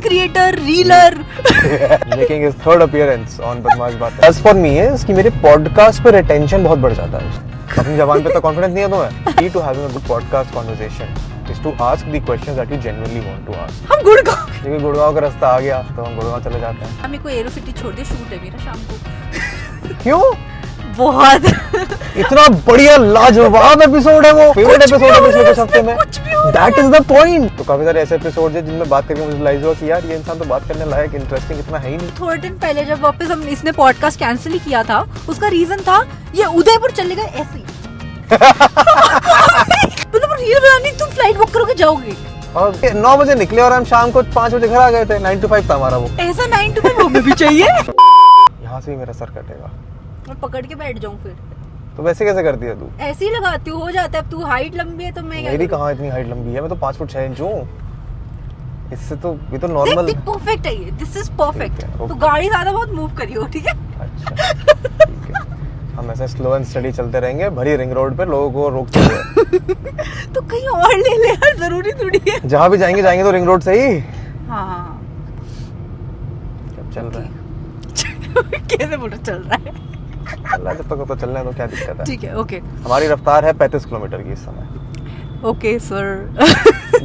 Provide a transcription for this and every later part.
Content creator, reeler, making his third appearance on बदमाश बातें। As for me is कि मेरे पॉडकास्ट पे रिटेंशन बहुत बढ़ जाता है। अपनी जबान पे तो कॉन्फिडेंस नहीं है तुम्हें। Key to having a good podcast conversation is to ask the questions that you genuinely want to ask. हम गुड़गांव, देखिए गुड़गांव का रास्ता आ गया तो हम गुड़गांव चले जाते हैं। मेरे को एरो सिटी छोड़ दे, शूट है मेरा शाम को। क्यों? बहुत इतना बढ़िया लाजवाब एपिसोड है वो, फेवरेट एपिसोड है पिछले कुछ हफ्ते में। कुछ भी हो दैट इज द पॉइंट। तो काफी सारे ऐसे एपिसोड है जिनमें बात करके मुझे रियलाइज हुआ कि यार ये इंसान तो बात करने लायक इंटरेस्टिंग इतना है ही नहीं। थोड़े दिन पहले जब वापस हम इसने पॉडकास्ट कैंसिल ही किया था, उसका रीजन था ये उदयपुर चले गए ऐसे ही। मतलब रील बनानी, तुम फ्लाइट बुक करोगे जाओगे और 9 बजे निकले और हम शाम को 5 बजे घर आ गए थे। 9 to 5 था हमारा वो। ऐसा 9 to 5 हमें भी चाहिए। यहाँ से ही मेरा सर कटेगा। मैं पकड़ के बैठ जाऊं फिर। तो वैसे कैसे करती है तू? ऐसे ही लगाती हूँ, हो जाता है। अब तू हाइट लंबी है तो मैं क्या मेरी करूं? कहाँ इतनी हाइट लंबी है, मैं तो 5 फुट 6 इंच हूँ। इससे तो ये तो देख नॉर्मल। देख परफेक्ट है ये, दिस इज परफेक्ट। ठीक है, तो गाड़ी ज्यादा बहुत मूव करियो, ठीक है? अच्छा ठीक है, हम ऐसे स्लो एंड स्टडी चलते रहेंगे भरी रिंग रोड पे, लोगों को रोकते हुए। तो कहीं और ले ले यार, जरूरी थोड़ी है। जहाँ भी जाएंगे तो रिंग रोड से ही। हाँ अब चल रहा है। कैसे बोल रहा चल रहा है? अल्लाह जब तक तो चलना है तो क्या दिक्कत है। ठीक है, ओके हमारी रफ्तार है 35 किलोमीटर की इस समय। Okay sir.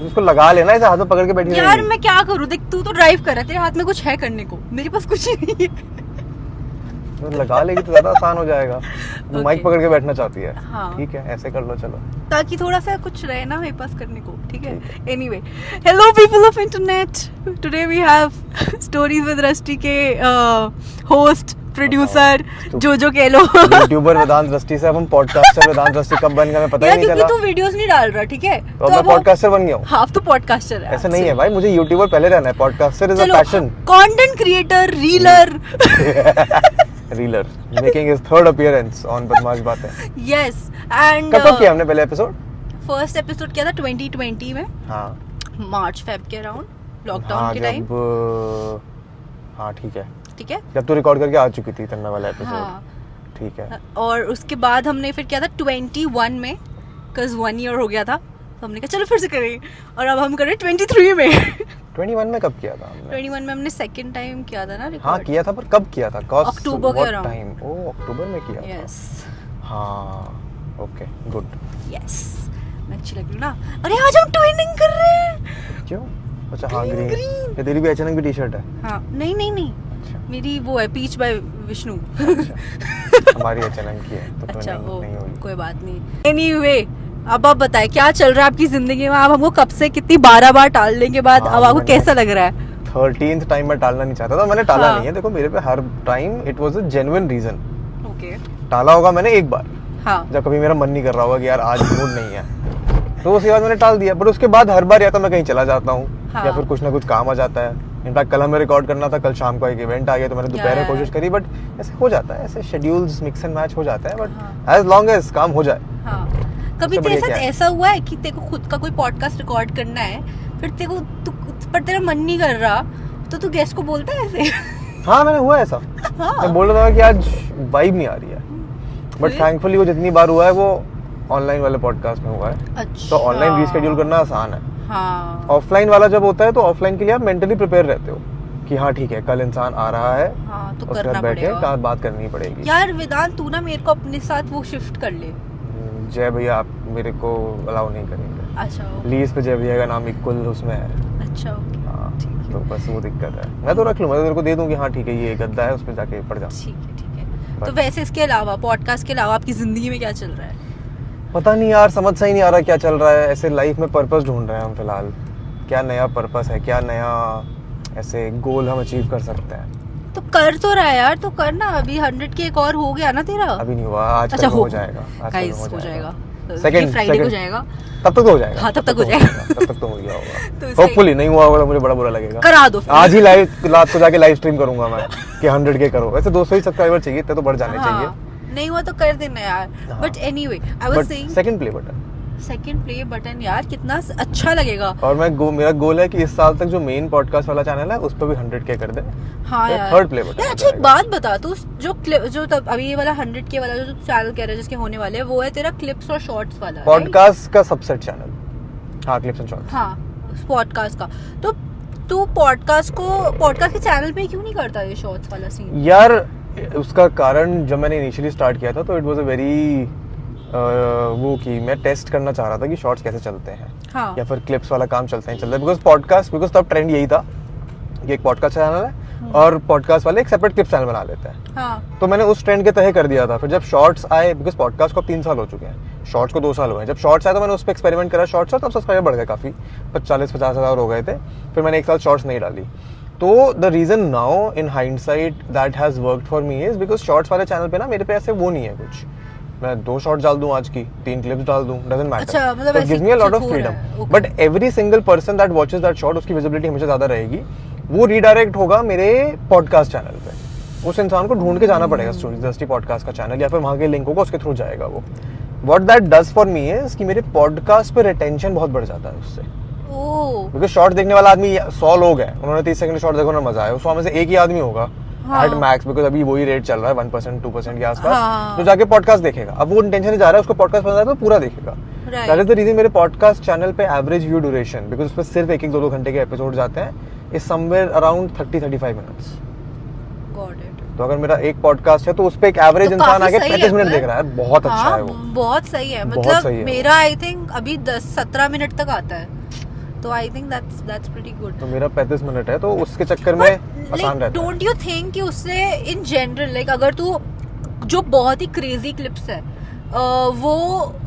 उसको लगा लेना, ऐसे हाथ में पकड़ के बैठी यार रहेगी। मैं क्या करूँ, देख तू तो ड्राइव कर रहा है, तेरे हाथ में कुछ है करने को, मेरे पास कुछ नहीं है। तो लगा लेगी तो ज्यादा आसान हो जाएगा। Okay. माइक पकड़ के बैठना चाहती है। हाँ। ठीक है, ऐसे कर लो चलो। ताकि थोड़ा सा कुछ रहे ना मेरे पास करने को, ठीक है? Anyway, hello people of internet, today we have stories with Rusty के होस्ट प्रोड्यूसर जो कह लो। यूट्यूबर वेदांत रस्टी से अब हम पॉडकास्टर वेदांत रस्टी कब बन गए हमें पता ही यार नहीं क्योंकि चला। तू वीडियोस नहीं डाल रहा, ठीक है? तो अब मैं पॉडकास्टर बन गया हूँ। हाँ, अब तो पॉडकास्टर है। ऐसा नहीं है भाई, मुझे यूट्यूबर पहले रहना है। Podcaster is a passion. Content creator, reeler. Reeler making his third appearance on बदमाश बातें। यस एंड कब किया हमने पहले एपिसोड? फर्स्ट एपिसोड किया था 2020 में, हाँ मार्च फेब के अराउंड, लॉकडाउन हाँ के टाइम। हाँ ठीक है, ठीक है, जब तू रिकॉर्ड करके आ चुकी थी तन्ना वाला हाँ। एपिसोड। ठीक है। और उसके बाद हमने फिर किया था 21 में, बिकॉज 1 ईयर हो गया था, तो हमने कहा चलो फिर से करें। और अब हम कर रहे 23 में। 21 में कब किया था हमने? 21 में हमने सेकंड टाइम किया था ना हाँ रिकॉर्ड। किया था, पर कब किया था? अक्टूबर के around। टाइम? ओ अक्टूबर में किया था। यस हाँ ओके गुड। यस, मैं अच्छी लग रही हूँ ना? अरे आज हम ट्विनिंग कर रहे हैं। क्यों? अच्छा हाँ Green, ग्रीन। green। ये तेरी भी अचानक की टी शर्ट है? हाँ, नहीं अच्छा मेरी वो है पीच बाय विष्णु। अच्छा हमारी अचानक की है तो अच्छा ट्विनिंग वो नहीं होगी। कोई बात नहीं। एनीवे, अब आप बताएं क्या चल रहा है आपकी जिंदगी में? आप हमको कब से कितनी 12 बार टालने के बाद हाँ, अब आपको मैंने- कैसा लग रहा है? 13th टाइम मैं टालना नहीं चाहता था, मैंने टाला हाँ। नहीं है। देखो मेरे पे हर time it was a genuine reason. Okay, टाला होगा मैंने एक बार, हाँ जब कभी मेरा मन नहीं कर रहा होगा कि यार आज मूड नहीं है, तो उसके बाद मैंने टाल दिया। पर उसके बाद हर बार या तो मैं कहीं चला जाता हूँ हाँ। या फिर कुछ ना कुछ काम आ जाता है। इनफैक्ट कल हमें रिकॉर्ड करना था, कल शाम को एक इवेंट आ गया तो मैंने दोपहर में कोशिश करी, बट ऐसे हो जाता है, ऐसे शेड्यूल्स मिक्स एंड मैच हो जाता है। बट एज लॉन्ग एज काम हो जाए। हाँ। कभी सबसे तेरे बढ़िया साथ क्या है? ऐसा हुआ है कि तेरे को खुद का कोई पॉडकास्ट रिकॉर्ड करना है, फिर तेरे को पर तेरा मन नहीं कर रहा, तो तू गेस्ट को बोलता है ऐसे? हाँ मैंने हुआ ऐसा। हाँ। मैं बोल रहा था कि आज वाइब नहीं आ रही है, बट फिर? थैंकफुली वो जितनी बार हुआ है वो ऑनलाइन वाले पॉडकास्ट में हुआ है। अच्छा। तो ऑनलाइन रीशेड्यूल करना आसान है। हाँ ऑफलाइन वाला जब होता है तो ऑफलाइन के लिए आप मेंटली प्रिपेयर रहते हो कि हाँ ठीक है कल इंसान आ रहा है, हाँ, तो उसके करना साथ बैठे पड़ेगा। कहाँ बात करनी पड़ेगी। यार वेदांत, तू ना मेरे को अपने साथ वो शिफ्ट कर ले। जय भैया आप मेरे को अलाउ नहीं करेंगे। अच्छा लीज पे जय भैया का नाम इक्वल उसमें है। अच्छा ओके, हाँ ठीक है। तो बस वो दिक्कत है। मैं तो रख लूँ, मैं तो तेरे को दे दूँ कि हाँ ठीक है ये गद्दा है, उस पर जाके पढ़ जा। ठीक है। तो वैसे इसके अलावा, पॉडकास्ट के अलावा आपकी जिंदगी में क्या चल रहा है? पता नहीं यार, समझ सही नहीं आ रहा क्या चल रहा है। ऐसे लाइफ में पर्पस ढूंढ रहे हैं हम फिलहाल। क्या नया पर्पस है, क्या नया ऐसे गोल हम अचीव कर सकते हैं। तो कर तो रहा है यार, तो कर ना। अभी 100 के एक और हो गया ना तेरा? अभी नहीं हुआ, आज अच्छा, कल में हो जाएगा। आज कल में गाइस हो जाएगा। सेकंड फ्राइडे को जाएगा। तब तक तो हो जाएगा। हाँ, तब तक हो जाएगा। तब तक तो हो गया तो होगा। इसका- होपफुली नहीं हुआ होगा तो मुझे बड़ा बुरा लगेगा। करा दो फिर। आज ही लाइव रात को जाके लाइव स्ट्रीम करूंगा मैं कि 100 के करो। वैसे 200 ही सब्सक्राइबर चाहिए, इतने तो बढ़ जाने चाहिए। हाँ, नहीं हुआ तो कर देना यार। हाँ। But anyway, I was but saying second play button, second play button यार कितना अच्छा लगेगा। और मेरा गोल है कि इस साल तक जो मेन पॉडकास्ट वाला चैनल है उस पर भी 100 के कर दे। हाँ यार, थर्ड प्ले बटन यार अच्छा एक बात बता, तू जो तब अभी ये वाला 100 के वाला जो चैनल कह रहा है जिसके होने वाले हैं, वो है तेरा क्लिप्स और शॉर्ट्स वाला, पॉडकास्ट का सबसेट चैनल। हाँ क्लिप्स एंड शॉर्ट्स। हाँ पॉडकास्ट का। तो तू पॉडकास्ट के चैनल पे क्यों नहीं करता ये शॉर्ट्स वाला सीन? यार उसका कारण जब मैंने इनिशियली स्टार्ट किया था तो इट वाज अ वेरी वो कि मैं टेस्ट करना चाह रहा था कि शॉर्ट्स कैसे चलते हैं, हाँ. या फिर क्लिप्स वाला काम चलता है बिकॉज तब ट्रेंड यही था कि एक पॉडकास्ट चैनल है और पॉडकास्ट वाले एक सेपरेट क्लिप चैनल बना लेते हैं, हाँ. तो मैंने उस ट्रेंड के तहत कर दिया था। फिर जब शॉर्ट्स आए, बिकॉज पॉडकास्ट को अब 3 साल हो चुके हैं, शॉर्ट्स को 2 साल हुए हैं, जब शॉर्ट्स आए तो मैंने उस पर एक्सपेरिमेंट करा शॉर्ट्स और तब सब्सक्राइबर बढ़ गए काफ़ी, 40-50 हज़ार हो गए थे। फिर मैंने 1 साल शॉर्ट्स नहीं डाली। तो the reason now in hindsight that has worked for me is because shorts वाले चैनल पे ना मेरे पे ऐसे वो नहीं है कुछ, मैं 2 शॉर्ट्स डाल दूं आज की, 3 क्लिप्स डाल दूं, डजंट मैटर। अच्छा, मतलब it gives me a lot of freedom, but every single person that watches that short, उसकी विजिबिलिटी हमेशा ज़्यादा रहेगी, वो रीडायरेक्ट होगा मेरे पॉडकास्ट चैनल पे। उस इंसान को ढूंढ के जाना पड़ेगा स्टोरीज दस्ती पॉडकास्ट का चैनल, या फिर वहाँ के लिंक होगा उसके थ्रू जाएगा वो। What that does for me is कि मेरे पॉडकास्ट पे रिटेंशन बहुत बढ़ जाता है उससे। बिकॉज शॉर्ट देखने वाला आदमी 100 लोग हैं, उन्होंने 30 सेकंड शॉर्ट देखो ना मजा आया, 100 में से एक ही आदमी होगा एट मैक्स, बिकॉज अभी वही रेट चल रहा है 1% 2% के आसपास, तो जाके पॉडकास्ट देखेगा। अब वो इंटेंशन ही जा रहा है, उसको पॉडकास्ट पसंद आया तो पूरा देखेगा। दैट इज द रीजन मेरे पॉडकास्ट चैनल पे एवरेज व्यू ड्यूरेशन, बिकॉज उस पर सिर्फ 1-2 घंटे के एपिसोड जाते हैं, इज समवेयर अराउंड 30-35 मिनट्स। तो अगर मेरा एक पॉडकास्ट है तो उस पे एक एवरेज इंसान आके 35 मिनट देख रहा है, बहुत अच्छा है वो, बहुत सही है। मतलब मेरा आई थिंक अभी 10-17 मिनट तक आता है, तो I think that's pretty good. तो मेरा 35 मिनट है, तो उसके चक्कर में आसान रहता है। डोंट यू थिंक कि उससे इन जनरल लाइक अगर तू जो बहुत ही क्रेजी क्लिप्स है वो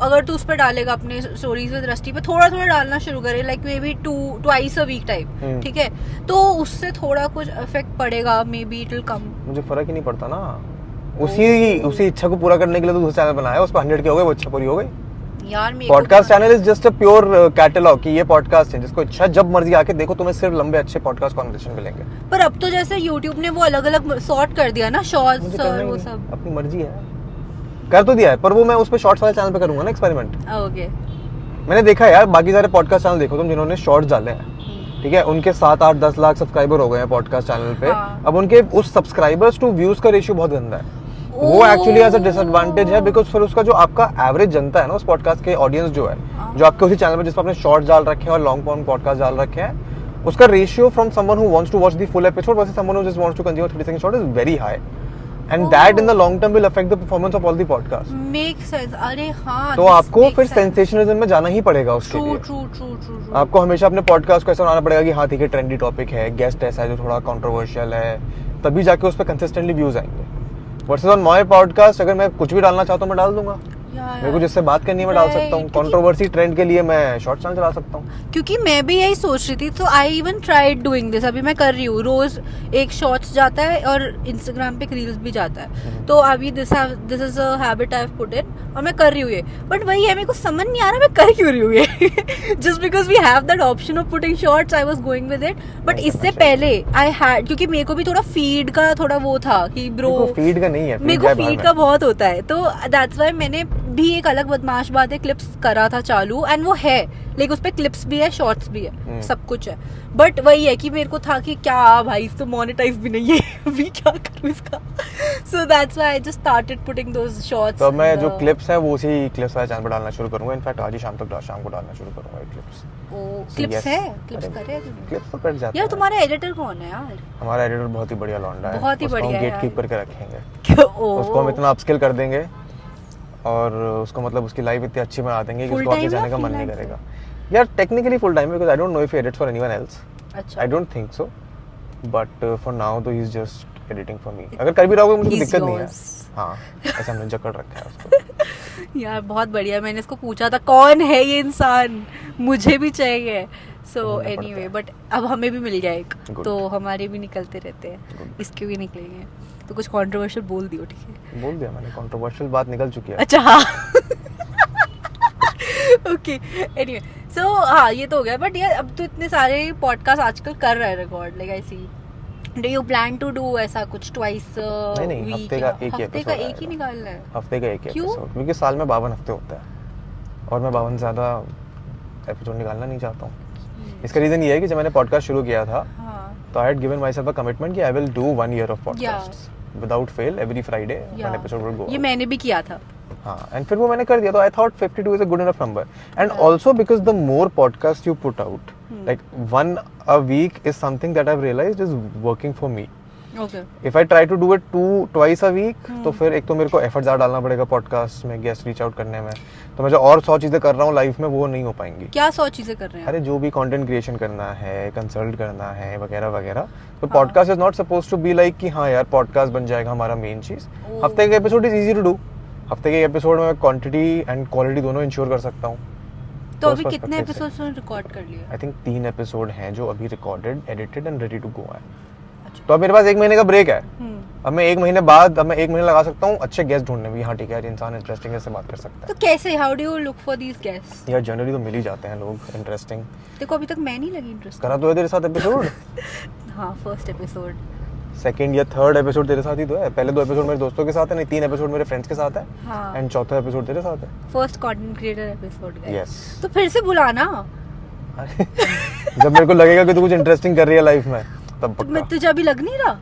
अगर तू उस पर डालेगा अपने स्टोरीज विद रस्टी पे, थोड़ा थोड़ा डालना शुरू करे, like may be twice a weak type, ठीक है, तो उससे थोड़ा कुछ इफेक्ट पड़ेगा, may be it will come. मुझे फर्क ही नहीं पड़ता ना, उसी इच्छा को पूरा करने के लिए तो दूसरा चैनल बनाया, उस पर 100 के हो गए, वो इच्छा पूरी हो गई। यार podcast channel is just a pure catalogue कि ये पॉडकास्ट है, जिसको इच्छा जब मर्जी आके देखो, तुम्हें सिर्फ लंबे अच्छे पॉडकास्ट कॉन्वर्सेशन मिलेंगे। पर अब तो जैसे YouTube ने वो अलग अलग सॉर्ट कर दिया ना, शॉर्ट्स और वो सब, अपनी मर्जी है, कर तो दिया है, पर वो मैं उस पे शॉर्ट्स वाले चैनल पे करूंगा ना एक्सपेरिमेंट। ओके, मैंने देखा यार, बाकी सारे पॉडकास्ट चैनल देखो तुम जिन्होंने शॉर्ट्स डाले हैं, ठीक है, उनके 7-8-10 लाख सब्सक्राइबर हो गए हैं पॉडकास्ट चैनल पे। अब उनके उस सब्सक्राइबर्स टू व्यूज का रेशियो बहुत गंदा है, वो एक्चुअली एज अ डिसएडवांटेज है, बिकॉज फिर उसका जो आपका एवरेज जनता है ना, उस पॉडकास्ट के ऑडियंस जो है, जो आपके उसी चैनल पे जिस पर आपने शॉर्ट्स डाल रखे हैं और लॉन्ग फॉर्म पॉडकास्ट डाल रखे हैं, उसका ratio from someone who wants to watch the full episode versus someone who just wants to consume 30 second short is very high, and that in the long term will affect the performance of all the podcasts. Make sense. अरे हाँ, तो आपको फिर sensationalism में जाना ही पड़ेगा उसके लिए। True. आपको हमेशा अपने पॉडकास्ट को ऐसा बनाना पड़ेगा कि हाँ ठीक है, ट्रेंडी टॉपिक है, गेस्ट ऐसा है जो थोड़ा कंट्रोवर्शियल है, तभी जाके उस पर कंसिस्टेंटली व्यूज आएंगे। वर्सेस ऑन माय पॉडकास्ट अगर मैं कुछ भी डालना चाहता हूँ मैं डाल दूंगा, मेरे को जिससे बात करनी है मैं डाल सकता हूँ, कंट्रोवर्सी ट्रेंड के लिए मैं शॉर्ट चैनल चला सकता हूँ। क्योंकि मैं भी यही सोच रही थी, तो I even tried doing this, अभी मैं कर रही हूँ, रोज एक शॉर्ट्स जाता है और इंस्टाग्राम पे रील्स भी जाता है, तो अभी this is a habit I have put in, और मैं कर रही हूँ ये, बट वही है, मेरे को समझ नहीं आ रहा मैं कर क्यों रही हूँ ये। Just because we have that option of putting shorts, I was going with it, but इससे पहले आई हैड, क्योंकि मेरे को भी थोड़ा फीड का थोड़ा वो था कि ब्रो फीड का नहीं है, मेरे को फीड का बहुत होता है, तो दैट्स व्हाई मैंने भी एक अलग बदमाश बात है क्लिप्स करा था चालू, एंड वो है, लेकिन उस पे क्लिप्स भी है, शॉर्ट्स भी है, सब कुछ है, बट वही है कि मेरे को था कि क्या भाई इस तो मोनेटाइज भी नहीं है, अभी क्या करूं इसका, so that's why I just started putting those shorts. तो मैं जो क्लिप्स है वो उसी क्लिप्स वाले चैनल पे डालना शुरू करूंगा, इनफैक्ट आज ही शाम को डालना शुरू करूंगा क्लिप्स। ओ क्लिप्स है, क्लिप्स कर रहे हैं क्लिप्स तो कट जाता है यार। तुम्हारा एडिटर कौन है यार? हमारा एडिटर बहुत ही बढ़िया लौंडा है, बहुत ही बढ़िया है, गेट कीपर के रखेंगे, उसको हम इतना अपस्किल कर देंगे और उसको मतलब उसकी लाइफ इतनी अच्छी बना देंगे कि उसको आगे जाने का मन नहीं करेगा। यार technically full time, because I don't know if he edits for anyone else, I don't think so, but for now तो he is just editing for me. अगर कर भी रहोगे मुझे कोई दिक्कत नहीं है, हाँ ऐसा हमने जकड़ रखा है उसको। यार बहुत बढ़िया, मैंने इसको पूछा था कौन है ये इंसान, मुझे भी चाहिए, सो एनीवे, बट अब हमें भी मिल जाए, तो हमारे भी निकलते रहते हैं, इसके भी निकलेंगे, तो कुछ कंट्रोवर्शियल बोल दियो, ठीक है? बोल दिया मैंने, कंट्रोवर्शियल बात निकल चुकी है। अच्छा हाँ, ओके, एनीवे, सो हाँ ये तो हो गया, बट यार अब तो इतने सारे पॉडकास्ट आजकल कर रहा है record, like I see, do you plan to do ऐसा कुछ ट्वाइस नहीं, हफ्ते का एक ही निकालना है, हफ्ते का एक एपिसोड, क्योंकि साल में 52 हफ्ते होता है और मैं 52 ज्यादा एपिसोड निकालना नहीं चाहता हूँ। इसका रीजन ये है कि जब मैंने पॉडकास्ट शुरू किया था, तो I had given myself a commitment कि I will do 1 year of podcast without fail, every Friday one episode will go. ये मैंने भी किया था, हाँ, एंड फिर वो मैंने कर दिया, तो I thought 52 is a good enough number, and also because the more podcast you put out, like 1 a week is something that I've realized is working for me. Okay. If I try to do it twice a week, तो फिर एक तो मेरे को effort ज़्यादा डालना पड़ेगा podcast में, गेस्ट रीच आउट करने में, तो मैं जो और 100 चीज़ें कर रहा हूँ लाइफ में वो नहीं हो पाएंगी. क्या 100 चीज़ें कर रहे हैं? अरे जो भी कंटेंट क्रिएशन करना है, कंसल्ट करना है वगैरह वगैरह, तो podcast is not suppose to be like कि हाँ यार पॉडकास्ट बन जाएगा हमारा मेन चीज़. हफ्ते के episode is easy to do. हफ्ते के एपिसोड में क्वांटिटी एंड क्वालिटी दोनों इंश्योर कर सकता हूँ. तो अभी कितने एपिसोड्स रिकॉर्ड कर लिए? आई थिंक 3 एपिसोड हैं जो अभी recorded, edited and ready to go है. तो अब मेरे पास 1 महीने का ब्रेक है. अब मैं 1 महीने बाद, अब मैं 1 महीने लगा सकता हूँ अच्छे गेस्ट ढूंढने में. हाँ ठीक है यार, इंसान इंटरेस्टिंग है, से बात कर सकता है. तो कैसे, how do you look for these guests? यार जनरली तो मिल ही जाते हैं लोग इंटरेस्टिंग. देखो अभी तक मैं नहीं लगी इंटरेस्ट. करा तो है तेरे साथ एपिसोड. हाँ, फर्स्ट एपिसोड, सेकंड या थर्ड एपिसोड तेरे साथ ही तो है. पहले 2 एपिसोड मेरे दोस्तों के साथ है, नहीं 3 एपिसोड मेरे फ्रेंड्स के साथ है. हाँ. एंड चौथा एपिसोड तेरे साथ है. First content creator episode guys. Yes. तो फिर से बुलाना. जब मेरे को लगेगा कि तू कुछ इंटरेस्टिंग कर रही है लाइफ में तब पक्का. मैं तुझे अभी लग नहीं रहा.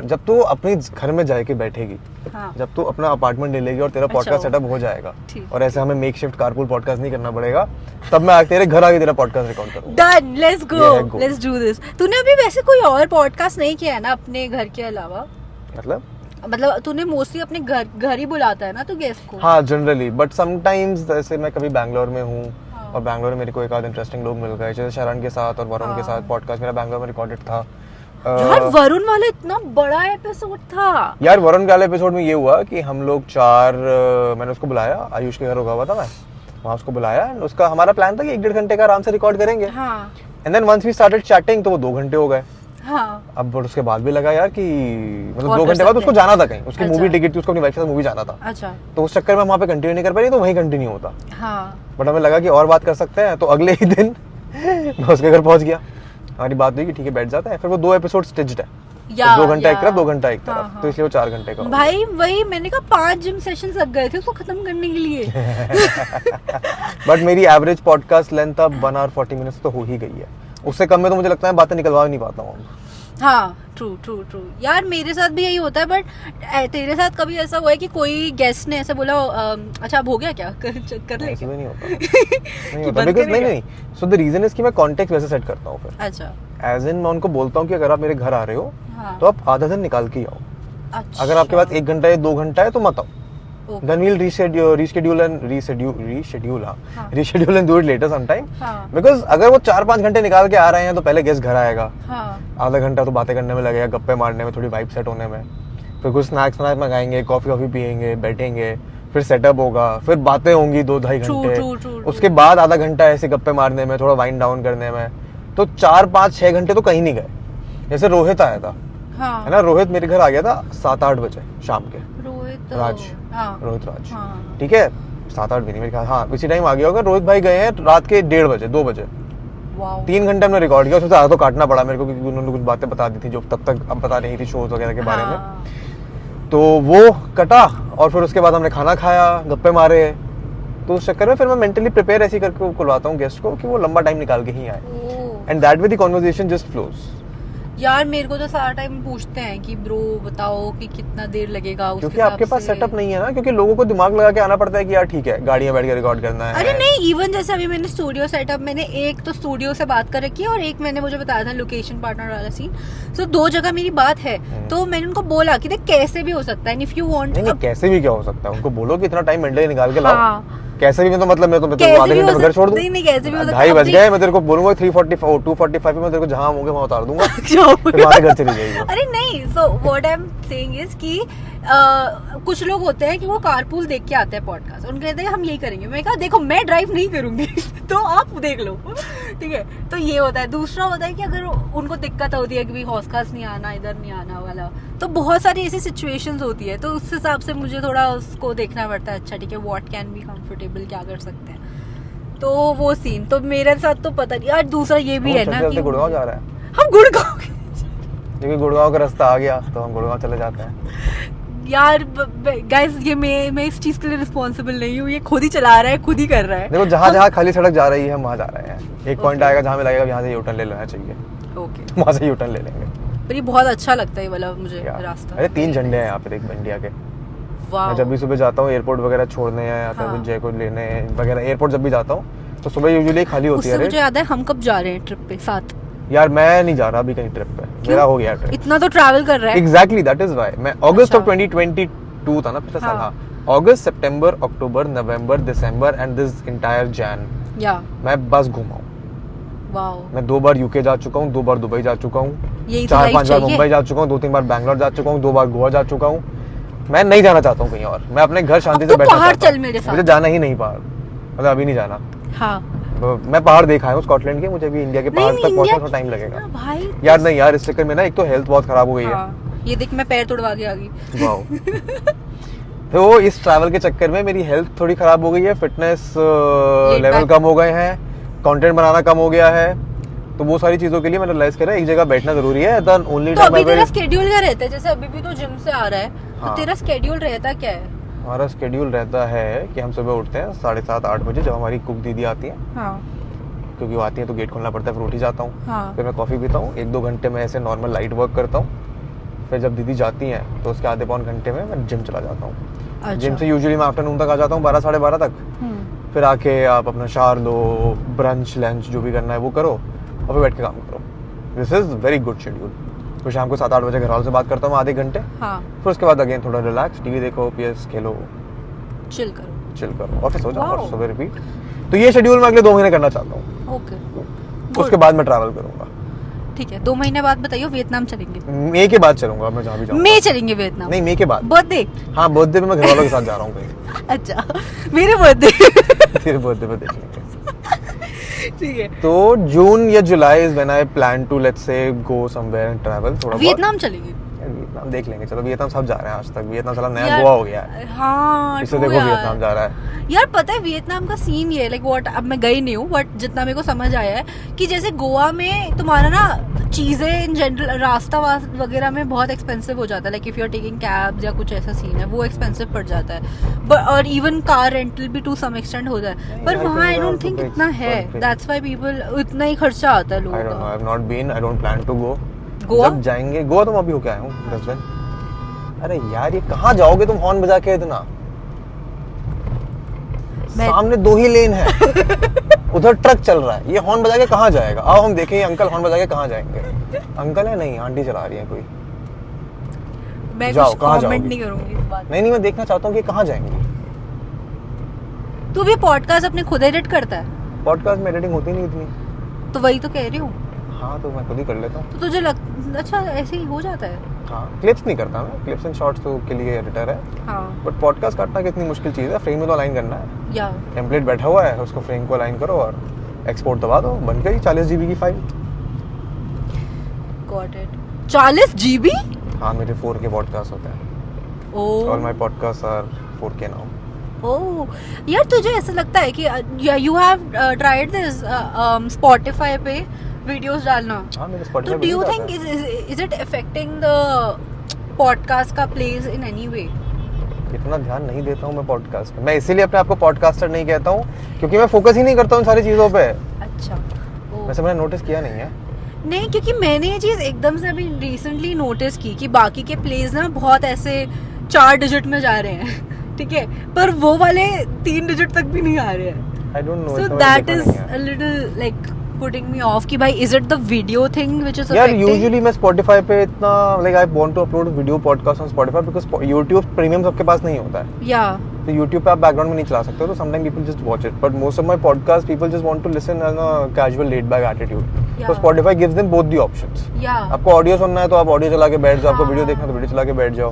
जब तू अपने घर में जाके बैठेगी, हाँ. जब तू अपना अपार्टमेंट ले लेगी और तेरा पॉडकास्ट सेटअप हो जाएगा, और ऐसे हमें मेकशिफ्ट कारपूल पॉडकास्ट नहीं करना पड़ेगा, तब मैं तेरे घर आके तेरा पॉडकास्ट रिकॉर्ड करूंगा. Done, let's go, let's do this. तूने अभी वैसे कोई और पॉडकास्ट नहीं किया है ना अपने घर के अलावा? मतलब तूने मोस्टली अपने घर ही बुलाता है ना तू गेस्ट को? हाँ जनरली, बट समटाइम्स जैसे मैं कभी बैंगलोर में हूँ और बैंगलोर में मेरे को एक आध इंटरेस्टिंग लोग मिल गए, जैसे शरण के साथ और वरुण के साथ पॉडकास्ट मेरा बैंगलोर में रिकॉर्डेड था. यार वरुण वाला इतना बड़ा एपिसोड था. यार वरुण वाले एपिसोड में ये हुआ कि हम लोग 4, मैंने उसको बुलाया, आयुष के घर रुका हुआ था मैं, वहाँ उसको बुलाया. उसका हमारा प्लान था कि 1.5 घंटे का आराम से रिकॉर्ड करेंगे. And then once we started chatting तो वो 2 घंटे हो गए. हाँ. अब उसके बाद भी लगा यार कि मतलब 2 घंटे बाद उसको जाना था कहीं, उसकी मूवी टिकट थी, उसको अपनी वाइफ के साथ मूवी जाना था. अच्छा. तो उस चक्कर में वहाँ पे कंटिन्यू नहीं कर पाई, तो वहीं कंटिन्यू होता. हाँ. बट हमें लगा कि और बात कर सकते हैं, तो अगले ही दिन मैं उसके घर पहुंच गया. हमारी बात हुई कि ठीक है बैठ जाता है. फिर वो 2 एपिसोड स्टिच्ड है, 2 घंटा एक तरफ 2 घंटा एक तरफ, तो इसलिए वो 4 घंटे का. भाई वही मैंने कहा 5 जिम सेशंस लग गए थे उसको खत्म करने के लिए. बट मेरी एवरेज पॉडकास्ट लेंथ अब 1 hour 40 minutes तो हो ही गई है. उससे कम में तो मुझे लगता है बातें निकलवा नहीं पाता हूँ. हाँ ट्रू यार, मेरे साथ भी यही होता है. बट तेरे साथ कभी ऐसा हुआ है कि कोई गेस्ट ने ऐसे बोला अच्छा अब हो गया क्या, कर ले? ऐसा नहीं होता. नहीं होता बिकॉज़ नहीं. सो द रीजन इज कि मैं कॉन्टेक्स्ट वैसे सेट करता हूँ फिर. अच्छा. एज इन मैं उनको बोलता हूँ कि अगर आप मेरे घर आ रहे हो तो आप आधा दिन निकाल के आओ. अच्छा. अगर आपके पास 1 घंटा या 2 घंटा है तो मत आओ. Then we'll reschedule and do it later sometime. Because अगर वो 4-5 घंटे निकाल के आ रहे हैं तो पहले गेस्ट घर आएगा. आधा घंटा तो बातें करने में लगेगा, गप्पे मारने में, थोड़ी वाइब सेट होने में. फिर कुछ स्नैक्स मंगाएंगे, कॉफी पियेंगे, बैठेंगे, फिर सेटअप होगा, फिर बातें होंगी 2-2.5 घंटे. उसके बाद आधा घंटा ऐसे गप्पे मारने में, थोड़ा वाइंड डाउन करने में. तो 4-5-6 घंटे तो कहीं नहीं गए. जैसे रोहित आया था, है ना, रोहित मेरे घर आ गया था 7-8 बजे शाम के. रोहित राज. ठीक है, 7-8 भी नहीं मेरे ख्याल. हाँ इसी टाइम आ गया होगा. रोहित भाई गए हैं रात के 1:30 बजे, 2 बजे. 3 घंटे हमने रिकॉर्ड किया. उसमें से आधा तो काटना पड़ा मेरे को क्योंकि उन्होंने कुछ बातें बता दी थी जो तब तक अब पता नहीं थी शोज वगैरह के बारे में. तो वो कटा और फिर उसके बाद हमने खाना खाया, गप्पे मारे. तो उस चक्कर में फिर मैं मेंटली प्रिपेयर ऐसी करके बुलवाता हूँ गेस्ट को कि वो लंबा टाइम निकाल के ही आए. And that way the conversation just flows. यार मेरे को तो सारा टाइम पूछते हैं कि ब्रो बताओ कि कितना देर लगेगा. क्योंकि आपके पास सेटअप नहीं है ना, क्योंकि लोगों को दिमाग लगा के आना पड़ता है कि यार ठीक है गाड़ी में बैठ के रिकॉर्ड करना है. अरे नहीं, इवन जैसे अभी मैंने स्टूडियो सेटअप, मैंने एक तो स्टूडियो से बात कर रखी है और एक मैंने मुझे बताया था लोकेशन पार्टनर वाला सीन. सो 2 जगह मेरी बात है. तो मैंने उनको बोला कि देख कैसे भी हो सकता है, इफ यू वांट. नहीं कैसे भी क्या हो सकता है, उनको बोलो कि इतना टाइम मेंटली निकाल के लाओ. कैसे भी तो मतलब मैं तो आधे घंटे में घर छोड़ दूं. नहीं कैसे भी हो सकता है. 2:30 बज गए, मैं तेरे को बोलूंगा 2:45 में तेरे को जहां होंगे वहां उतार दूंगा. तुम्हारे घर चली जाएगी. अरे नहीं, so what I am saying is कि कुछ लोग होते हैं कि वो कारपूल देख के आते हैं पॉडकास्ट, उनको कहते हैं हम यही करेंगे. मैं कहा देखो मैं ड्राइव नहीं करूंगी तो आप देख लो, ठीक है. तो ये होता है. दूसरा होता है कि अगर उनको दिक्कत होती है कि भाई हॉस्कास्ट नहीं आना, इधर नहीं आना वाला, तो बहुत सारी ऐसी सिचुएशंस होती है. तो उस हिसाब से मुझे थोड़ा उसको देखना पड़ता है. अच्छा ठीक है, व्हाट कैन बी कंफर्टेबल, क्या कर सकते हैं. तो वो सीन तो मेरे साथ तो पता नहीं. यार दूसरा ये भी है ना कि गुड़गांव जा रहा है. हम गुड़गांव, क्योंकि गुड़गांव का रास्ता आ गया तो हम गुड़गांव चले जाते हैं. यार गाइस ये मैं इस चीज के लिए रिस्पॉन्सिबल नहीं हूँ. ये खुद ही चला रहा है, खुद ही कर रहा है. देखो जहाँ खाली सड़क जा रही है हम वहाँ जा रहे हैं. एक पॉइंट आएगा जहाँ में लगेगा यहाँ से यूटर्न ले लेना चाहिए. ओके, वहाँ से यूटर्न ले लेंगे. पर ये बहुत अच्छा लगता है ये वाला मुझे रास्ता. अरे 3 झंडे हैं यहाँ पे देख इंडिया के. मैं जब भी सुबह जाता हूँ एयरपोर्ट वगैरह छोड़ने या फिर जयपुर लेने वगैरह, एयरपोर्ट जब भी जाता हूँ तो सुबह यूजुअली खाली होती है. मुझे याद है हम कब जा रहे हैं ट्रिप पे साथ. यार मैं नहीं जा रहा अभी कहीं ट्रिप पे, मेरा हो गया ट्रिप। इतना तो ट्रैवल कर रहा है। एग्जैक्टली, दैट इज व्हाई मैं अगस्त ऑफ अच्छा। 2022 था ना पिछला साल। हाँ। हाँ, अगस्त, सितंबर, अक्टूबर, नवंबर, दिसंबर एंड दिस इंटायर जैन या मैं बस घूमा हूँ। वाओ, मैं 2 बार यूके जा चुका हूँ, 2 बार दुबई जा चुका हूँ, यही तो 4-5 लाइफ बार चाहिए। मुंबई जा चुका हूँ, 2-3 बार बैंगलोर जा चुका हूँ, 2 बार गोवा जा चुका हूँ। मैं नहीं जाना चाहता हूँ कहीं और, मैं अपने घर शांति अब से तो बैठना पहाड़ चाहता हूँ। चल मेरे साथ। मुझे जाना ही नहीं पहाड़, मतलब अभी नहीं जाना। हाँ मैं पहाड़ देखा है स्कॉटलैंड के, मुझे भी इंडिया के पहाड़ नहीं, तक पहुंचने इंडिया में टाइम लगेगा। हाँ, भाई यार नहीं यार, इस चक्कर में ना एक तो हेल्थ बहुत खराब हो गई है। हाँ, ये देख मैं पैर तोड़वा के आ गई। वाओ। तो इस ट्रैवल के चक्कर में मेरी हेल्थ थोड़ी खराब हो गई है, फिटनेस लेवल कम हो गए हैं, कंटेंट बनाना कम हो गया है। तो वो सारी चीजों के लिए मैंने रियलाइज करा एक जगह बैठना जरूरी है। द ओनली तो अभी तेरा स्केड्यूल क्या रहता है? जैसे अभी भी तो जिम से आ रहा है, तो हाँ। तेरा स्केड्यूल रहता क्या है? हमारा स्केड्यूल रहता है कि हम सुबह उठते हैं 7:30-8 बजे, जब हमारी कुक दीदी आती है, हाँ क्योंकि वो आती है तो गेट खोलना पड़ता है, फिर उठ ही जाता हूँ। हाँ फिर मैं कॉफ़ी पीता हूँ, 1-2 घंटे में ऐसे नॉर्मल लाइट वर्क करता हूँ। फिर जब दीदी जाती हैं तो उसके आधे पौन घंटे में मैं जिम चला जाता हूँ। अच्छा। जिम से यूजुअली मैं आफ्टरनून तक आ जाता हूँ, 12-12:30 तक। फिर आके आप अपना शावर लो, ब्रंच लंच जो भी करना है वो करो, और फिर बैठ के काम करो। This is very good schedule. फिर शाम को 7-8 बजे घर वालों से बात करता हूँ आधे घंटे। हाँ, फिर उसके बाद अगेन थोड़ा रिलैक्स, टीवी देखो, PS खेलो, चिल करो। चिल करो, ऑफिस हो जाओ और Wow. सुबह रिपीट। तो ये शेड्यूल मैं अगले 2 महीने करना चाहता हूँ। ओके, उसके बाद मैं ट्रैवल करूंगा। ठीक है। 2 महीने बाद बताइयो, वियतनाम चलेंगे। मई के बाद चलूंगा मैं जहाँ भी जाऊँगा। मई चलेंगे वियतनाम? नहीं, मई के बाद। बर्थडे? हाँ, बर्थडे पे मैं घर वालों के साथ जा रहा हूँ कहीं। अच्छा, मेरे बर्थडे। तेरे बर्थडे पे देख लेंगे। ठीक है, तो जून या July is when I plan to let's say go somewhere and travel थोड़ा बहुत। वियतनाम चलेंगे। वियतनाम देख लेंगे, चलो वियतनाम सब जा रहे हैं आज तक। वियतनाम साला नया यार, गोवा हो गया है। हाँ इससे true देखो यार। वियतनाम जा रहा है। यार पता है वियतनाम का सीन ये लाइक व्हाट, अब मैं गई नहीं हूँ बट जितना मेरे को समझ आया है कि जैसे गोवा में तुम्हारा ना चीजें इन जनरल रास्ता वगैरह में बहुत एक्सपेंसिव हो जाता है। Like if you are taking cabs या कुछ ऐसा सीन है, वो एक्सपेंसिव पड़ जाता है। और इवन कार रेंटल भी टू सम एक्सटेंट हो जाए, पर I वहाँ आई think डोंट थिंक also इतना it's है। quite big. That's why people, इतना ही खर्चा आता है आई लोगों डोंट नो, आई का। Have not been, I don't plan to go. Goa? जब जाएंगे गोवा, तुम अभी होके आए हो 10 दिन। अरे यार, ये कहाँ जाओगे तुम हॉर्न बजा के इतना? सामने 2 ही लेन है। उधर ट्रक चल रहा है, ये हॉर्न बजा के कहाँ जाएगा? आओ हम देखें ये अंकल हॉर्न बजा के कहाँ जाएंगे। अंकल है नहीं, आंटी चला रही है कोई। मैं जाओ, कुछ कहाँ कमेंट जाओगी? नहीं करूंगी इस बात। नहीं, मैं देखना चाहता हूँ कि कहाँ जाएंगे। तू भी पॉडकास्ट अपने खुद एडिट करता है? पॉडकास्ट में एडिटिंग होती नहीं इतनी। तो वही तो कह रही हूँ। हाँ, तो मैं खुद ही कर लेता हूँ। तो तुझे अच्छा ऐसे ही हो जाता है? हाँ, क्लिप्स नहीं करता मैं, क्लिप्स एंड शॉर्ट्स तो के लिए एडिटर है। हाँ बट पॉडकास्ट काटना कितनी मुश्किल चीज़ है, फ्रेम में तो अलाइन करना है। या टेम्पलेट बैठा हुआ है, उसको फ्रेम को अलाइन करो और एक्सपोर्ट दबा दो, बन गई 40 GB की फाइल। Got it. 40 GB? हाँ, मेरे 4K पॉडकास्ट होते हैं। Oh all my podcast are 4K now. Oh यार, तुझे ऐसा लगता है कि you have tried this Spotify पे वीडियोस डालना? हाँ, मेरे तो Spotify डू यू पे थिंक जाता है। Is it affecting the podcast का प्लेस इन एनी वे? इतना ध्यान नहीं देता हूँ मैं पॉडकास्ट पे। मैं इसीलिए अपने आप को पॉडकास्टर नहीं कहता हूँ, क्योंकि मैं फोकस ही नहीं करता हूँ इन सारी चीज़ों पे। अच्छा। ओह वैसे मैंने नोटिस किया नहीं है। नहीं, क्योंकि मैंने ये चीज एकदम से अभी रिसेंटली नोटिस की कि बाकी के प्लेस ना बहुत ऐसे 4 डिजिट में जा रहे हैं, ठीक है, पर वो वाले 3 डिजिट तक भी नहीं आ रहे हैं। आई don't no, So that is a little like putting me off कि भाई is it the video thing which is यार affecting? यूजुअली मैं Spotify पे इतना like I want to upload video podcast on Spotify because YouTube premium सबके पास नहीं होता है। Yeah. तो YouTube पे आप बैकग्राउंड में नहीं चला सकते हो, तो sometime people just watch it, but most of my podcast people just want to listen an a casual laid back attitude. तो Yeah. Spotify gives them both the options. Yeah. आपको ऑडियो सुनना है तो आप ऑडियो चला के बैठ जाओ, आपको वीडियो हाँ। देखना है तो वीडियो चला के बैठ जाओ।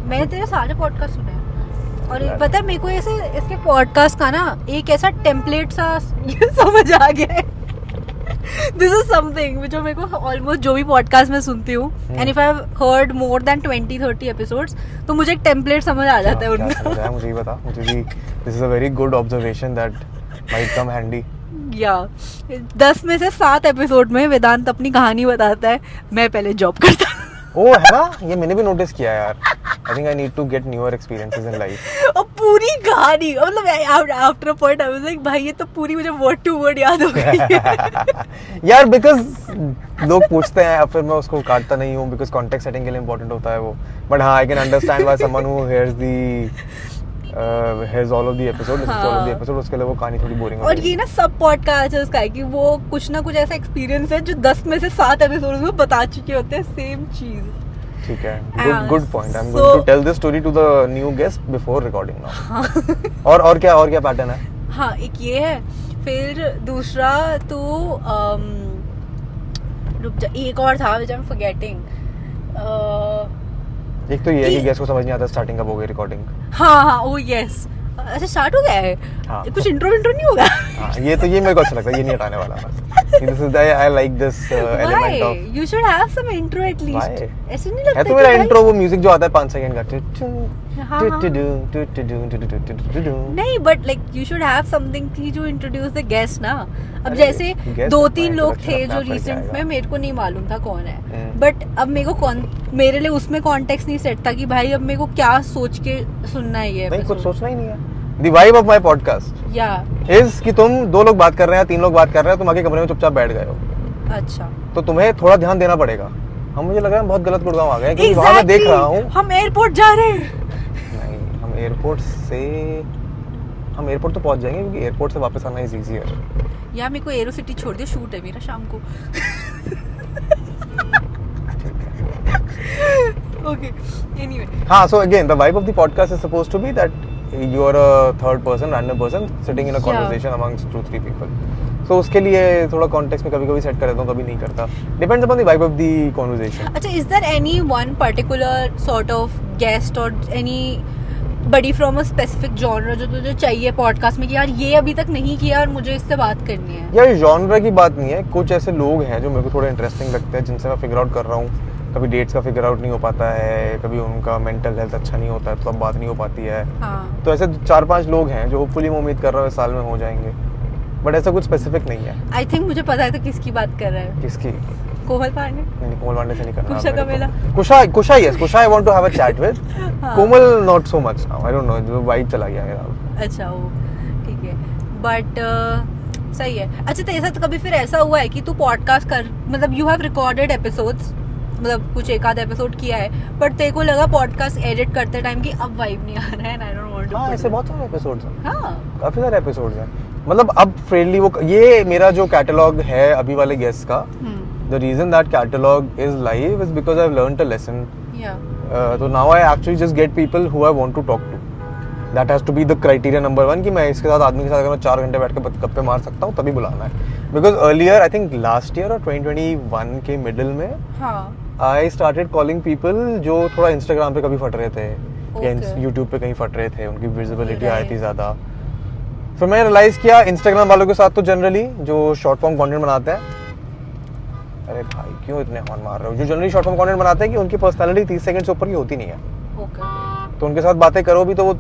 मैंने तेरे सारे पॉडकास्ट सुने हैं और यार। पता है मेरे को ऐसे इसके पॉडकास्ट का ना एक ऐसा टेम्पलेट सा समझ आ गया है। दिस इज समथिंग जो मेरे को ऑलमोस्ट जो भी पॉडकास्ट मैं सुनती हूँ and if I have heard more than 20-30 episodes तो मुझे एक टेम्पलेट समझ आ जाता है क्या उनका। समझ आया मुझे, ही बता मुझे भी। This is a very good observation that might come handy. या 10 में से 7 एपिसोड में वेदांत अपनी कहानी बताता है, मैं पहले जॉब करता हूँ। ओ है ना, ये मैंने भी नोटिस किया यार। I think I need to get newer experiences in life. और पूरी कहानी मतलब after a point I was like भाई ये तो पूरी मुझे वर्ड टू वर्ड याद हो गई। यार बिकॉज लोग पूछते हैं और फिर मैं उसको काटता नहीं हूँ बिकॉज कॉन्टेक्स्ट सेटिंग के लिए इंपॉर्टेंट होता है वो। बट हाँ, I can understand why someone who hears the here's all of the episode, this is all of the episode, उसके लिए वो कहानी थोड़ी बोरिंग हो और ये ना सब पॉडकास्टर्स का है कि वो कुछ ना कुछ ऐसा एक्सपीरियंस है जो 10 में से 7 एपिसोड में बता चुके होते हैं सेम चीज. ठीक है, good point. I am going to tell this story to the new guest before recording now. और क्या पैटर्न है? हाँ, एक ये है, फिर दूसरा तो रुक जा, एक और था व्हिच आई एम फॉरगेटिंग. एक तो ये है कि गेस्ट को समझ नहीं आता स्टार्टिंग कब हो गई रिकॉर्डिंग. हाँ, ओ यस. अच्छा, स्टार्ट हो गया है. हाँ. कुछ इंट्रो नहीं होगा. हाँ, ये मेरे को अच्छा लगता है, ये नहीं हटाने वाला मैं. This is I like this element of. Why? You should have some intro at least. Why? ऐसे नहीं लगता है तो मेरा इंट्रो वो म्यूजिक जो आता है 5 सेकंड का. नहीं, but like you should have something to introduce the guest ना. अब जैसे guest 2-3 लोग थे अपना जो पड़ रिसेंट जाएगा. में मेरे को नहीं मालूम था कौन है, बट अब मेरे लिए उसमें कॉन्टेक्स्ट नहीं सेट था कि भाई अब मेरे को क्या सोच के सुनना है ये. नहीं, कुछ सोचना ही नहीं है. The vibe of my podcast is कि तुम 2 लोग बात कर रहे हैं, 3 लोग बात कर रहे हैं, तुम आगे कमरे में चुपचाप बैठ गए हो. अच्छा, तो तुम्हें थोड़ा ध्यान देना पड़ेगा. हम मुझे लग रहा है बहुत गलत गुड़गांव आ गए क्योंकि वहाँ मैं देख रहा हूँ. हम एयरपोर्ट जा रहे हैं. नहीं, हम एयरपोर्ट तो पहुँच जाएंगे क्योंकि एयरपोर्ट से वापस आना इजी है. यार मेरे को एरो सिटी छोड़ दे, शूट है मेरा शाम को. Okay, anyway. हाँ, so again the vibe of the podcast is supposed to be that you are a third person, random person sitting in a conversation amongst 2-3 people. So उसके लिए थोड़ा context में कभी-कभी सेट कर देता हूँ, कभी नहीं करता. Depends upon the vibe of the conversation. अच्छा, is there any one particular sort of guest or anybody from a specific genre जो तुझे चाहिए पॉडकास्ट में कि यार ये अभी तक नहीं किया और मुझे इससे बात करनी है? यार genre की बात नहीं है. कुछ ऐसे लोग हैं जो मेरे को थोड़े इंटरेस्टिंग लगते हैं, जिनसे मैं फिगर आउट कर रहा हूँ. कभी डेट्स का फिगर आउट नहीं हो पाता है, कभी उनका मेंटल हेल्थ अच्छा नहीं होता है तो अब बात नहीं हो पाती है. हाँ. तो ऐसे 4-5 लोग हैं जो होपफुली मैं उम्मीद कर रहा हूँ इस साल में हो जाएंगे, बट ऐसा कुछ स्पेसिफिक नहीं है. आई थिंक मुझे पता है तो किसकी बात कर रहा है. किसकी? कोमल पांडे. नहीं, कोमल पांडे से नहीं करना. कुशा का मेला. कुशा yes, Kusha I want to have a chat with. Komal not so much now. I don't know, जो वाइब चला गया मेरा. अच्छा, वो ठीक है, बट सही है. अच्छा, तो ऐसा तो कभी फिर ऐसा हुआ है कि तू पॉडकास्ट कर, मतलब यू हैव रिकॉर्डेड एपिसोड्स, मतलब कुछ एक आध एपिसोड किया है, बट तेरे को लगा पॉडकास्ट एडिट करते टाइम कि अब वाइब नहीं आ रहा है, आई डोंट वांट टू. हाँ, ऐसे बहुत सारे एपिसोड्स हैं. हाँ, काफी सारे एपिसोड्स हैं. मतलब अब फ्रेंडली वो ये मेरा जो कैटलॉग है अभी वाले गेस्ट का, the reason that catalog is live is because I've learned a lesson. So now I actually just get people who I want to talk to. That has to be the criteria number 1 कि मैं इसके साथ आदमी के साथ अगर मैं 4 घंटे बैठ के गप्पे मार सकता हूँ तभी बुलाना है. Because earlier I think last year or 2021 के middle में I started calling people जो थोड़ा Instagram पे कभी फट रहे थे या YouTube पे कहीं फट रहे थे, उनकी विजिबिलिटी आई थी ज़्यादा. फिर मैंने रियलाइज किया Instagram वालों के साथ तो जनरली जो शॉर्ट फॉर्म कंटेंट बनाते हैं, अरे भाई क्यों इतने हॉर्न मार रहे हो, जो जनरली शॉर्ट फॉर्म कंटेंट बनाते हैं कि उनकी पर्सनालिटी 30 सेकंड से ऊपर की होती नहीं है. तो उनके साथ बातें करो भी तो वो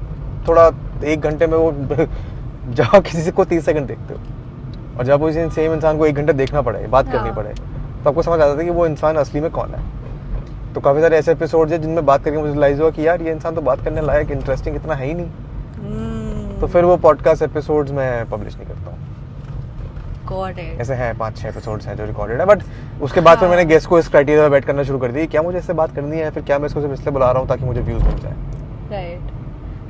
थोड़ा 1 घंटे में वो जहाँ किसी को 30 सेकंड देखते हो, और जब उस सेम इंसान को 1 घंटा देखना पड़े, बात करनी पड़े, तो आपको समझ आता है कि वो इंसान असली में कौन है. तो काफ़ी सारे ऐसे एपिसोड्स हैं जिनमें बात करके मुझे रियलाइज हुआ कि यार ये इंसान तो बात करने लायक इंटरेस्टिंग इतना है ही नहीं. तो फिर वो पॉडकास्ट एपिसोड्स मैं पब्लिश नहीं करता हूँ. ऐसे हैं 5-6 एपिसोड्स हैं जो रिकॉर्डेड है, बट उसके बाद फिर मैंने गेस्ट को इस क्राइटेरिया में बैठ करना शुरू कर दी, क्या मुझे इससे बात करनी है, फिर क्या मैं इसको सिर्फ इसलिए बुला रहा हूँ ताकि मुझे व्यूज मिल जाए. राइट.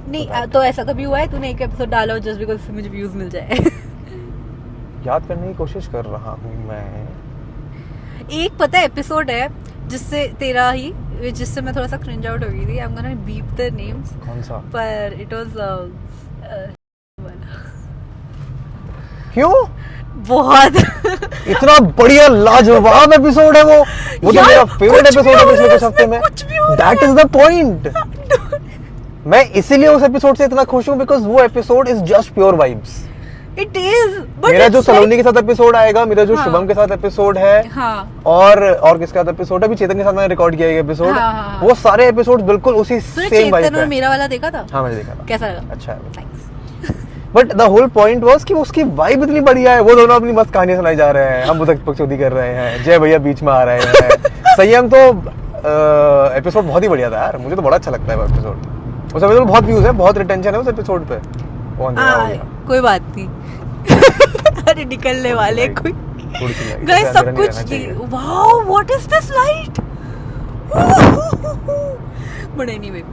नहीं तो ऐसा कभी हुआ है तूने एक एपिसोड डाला हो जस्ट बिकॉज़ मुझे व्यूज मिल जाए? याद करने की कोशिश कर रहा हूँ मैं. एक पता है एपिसोड है जिससे तेरा ही, जिससे मैं थोड़ा सा क्रिंज आउट हो गई थी. I am gonna beep the names. कौन सा? पर इट वाज क्यों? बहुत इतना बढ़िया लाजवाब एपिसोड है वो तो मेरा फेवरेट एपिसोड है पिछले कुछ हफ्ते में. That is the point. मैं इसीलिए उस एपिसोड से इतना खुश हूँ बिकॉज वो episode is just pure vibes. It is. मेरा जो सलोनी के साथ एपिसोड आएगा, मेरा जो शुभम के साथ एपिसोड है, और किसके साथ एपिसोड है, अभी चेतन के साथ मैंने रिकॉर्ड किया एपिसोड, वो सारे एपिसोड बिल्कुल उसी सेम वाइब पे. मेरा वाला देखा था? हाँ, मैंने देखा था. कैसा लगा? अच्छा है. But the whole point was कि उसकी वाइब इतनी बढ़िया है, वो दोनों अपनी मस्त कहानियां सुनाई जा रहे हैं, हम उधर पक्षोदी कर रहे हैं, जय भैया बीच में आ रहे हैं. संयम तो एपिसोड बहुत ही बढ़िया था यार, मुझे तो बड़ा अच्छा लगता है वो एपिसोड. उस एपिसोड में बहुत व्यूज है, बहुत रिटेंशन है उस एपिसोड पे. कोई बात नहीं. अरे निकलने वाले कोई गाइस सब कुछ. Wow, what is this light. But anyway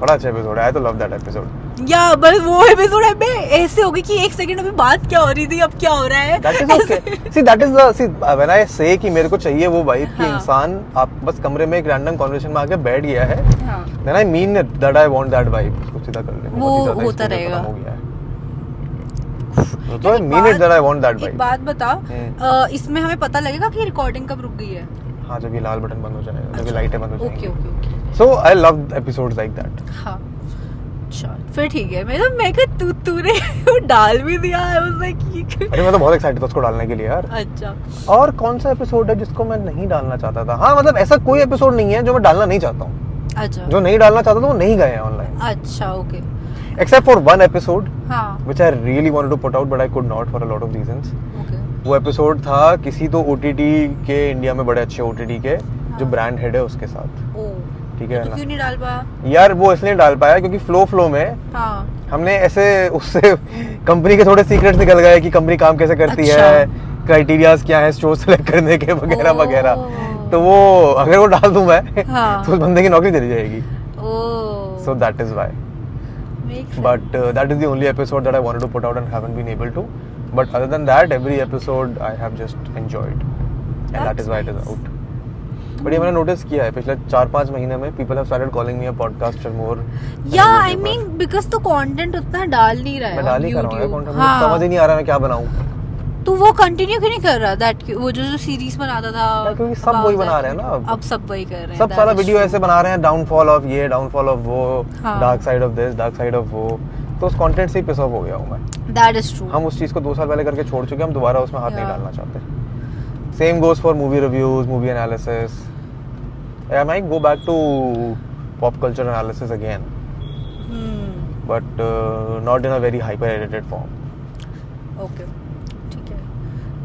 बड़ा अच्छा एपिसोड है. आई तो लव दैट एपिसोड. या बस वो एपिसोड है मैं ऐसे हो गई कि एक सेकंड अभी बात क्या हो रही थी अब क्या हो रहा है. That is okay. See, when I say कि मेरे को चाहिए वो वाइब कि इंसान आप बस कमरे में एक रैंडम कन्वर्सेशन में आके बैठ गया है, then I mean it that I want that vibe. उसको सीधा कर लेंगे. वो होता रहेगा. तो I mean it that I want that vibe. एक बात बता, इसमें हमें पता लगेगा कि रिकॉर्डिंग कब रुक गई है? हाँ, जब ये लाल बटन बंद हो जाएगा, जब ये लाइटें बंद हो जाएंगी. Okay. So I love episodes like that. हाँ. अच्छा, फिर ठीक है. मैं कहा तूने वो डाल भी दिया. I was like अरे मैं तो बहुत एक्साइटेड था उसको डालने के लिए यार. अच्छा. और कौन सा एपिसोड है जिसको मैं नहीं डालना चाहता था? हाँ, मतलब ऐसा कोई एपिसोड नहीं है जो मैं डालना नहीं चाहता हूँ. अच्छा. जो नहीं डालना चाहता था वो नहीं गए हैं ऑनलाइन. अच्छा, okay. Except for one episode, हाँ. which I really wanted to put out but I could not for a lot of reasons. Okay. वो एपिसोड था किसी तो OTT के, इंडिया में बड़े अच्छे OTT के जो ब्रांड हेड है उसके साथ. ठीक है तो ना? क्यों नहीं डाल पाया? यार वो इसलिए डाल पाया क्योंकि फ्लो में हमने ऐसे उससे कंपनी के थोड़े सीक्रेट्स निकल गए कि कंपनी काम कैसे करती है, क्राइटेरियाज क्या है शो सेलेक्ट करने के वगैरह वगैरह. तो वो अगर वो डाल दूं मैं तो उस बंदे की नौकरी चली जाएगी. सो that is why. But that is the only episode that I wanted to put out and haven't been able to. But other than that, every episode I have just enjoyed, and that is why it is out. But ये मैंने notice किया है पिछले 4-5 महीने में people have started calling me a podcaster more. Yeah, I mean because तो content उतना डाल नहीं रहा है. मैं डाल ही कर रहा हूँ content. मुझे समझ ही नहीं आ रहा मैं क्या बनाऊँ. तो वो कंटिन्यू क्यों नहीं कर रहा? दैट वो जो सीरीज बनाता था. क्योंकि सब वही बना रहे हैं ना. अब सब वही कर रहे हैं. सब सारा वीडियो ऐसे बना रहे हैं, डाउनफॉल ऑफ ये, डाउनफॉल ऑफ वो, dark side of this, dark side of वो. तो उस कंटेंट से ही पिस ऑफ हो गया हूँ मैं. That is true. हम उस चीज को 2 साल पहले करके छोड़ चुके हैं, हम दोबारा उसमें हाथ नहीं डालना चाहते. Same goes for movie reviews, movie analysis. I might go back to pop culture analysis again, but not in a very hyper edited form. Okay, ठीक है.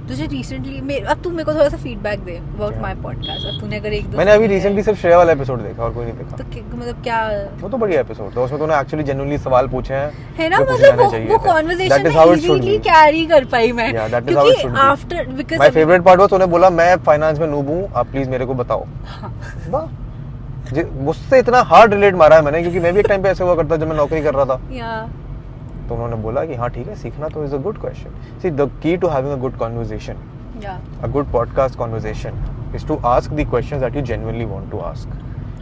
तुझे recently अब तू मेरे को थोड़ा सा feedback they about my podcast. अब तूने अगर मैंने अभी recently सिर्फ श्रेया वाला एपिसोड देखा और कोई नहीं देखा. तो मतलब क्या? वो तो बढ़िया एपिसोड था. उसमें तूने actually genuinely सवाल पूछे हैं. है ना, मतलब वो conversation में easily carry कर पाई मैं. क्योंकि after because my favorite part was तूने बोला मैं फाइनेंस में नूब हूँ, आप प्लीज मेरे को बताओ. वाह, मुझसे इतना हार्ड रिलेट मारा है मैंने क्योंकि मैं भी एक टाइम पे ऐसे हुआ करता जब मैं नौकरी कर रहा था. तो उन्होंने बोला कि हाँ ठीक है, सीखना तो is a good question. See the key to having a good conversation, a good podcast conversation is to ask the questions that you genuinely want to ask.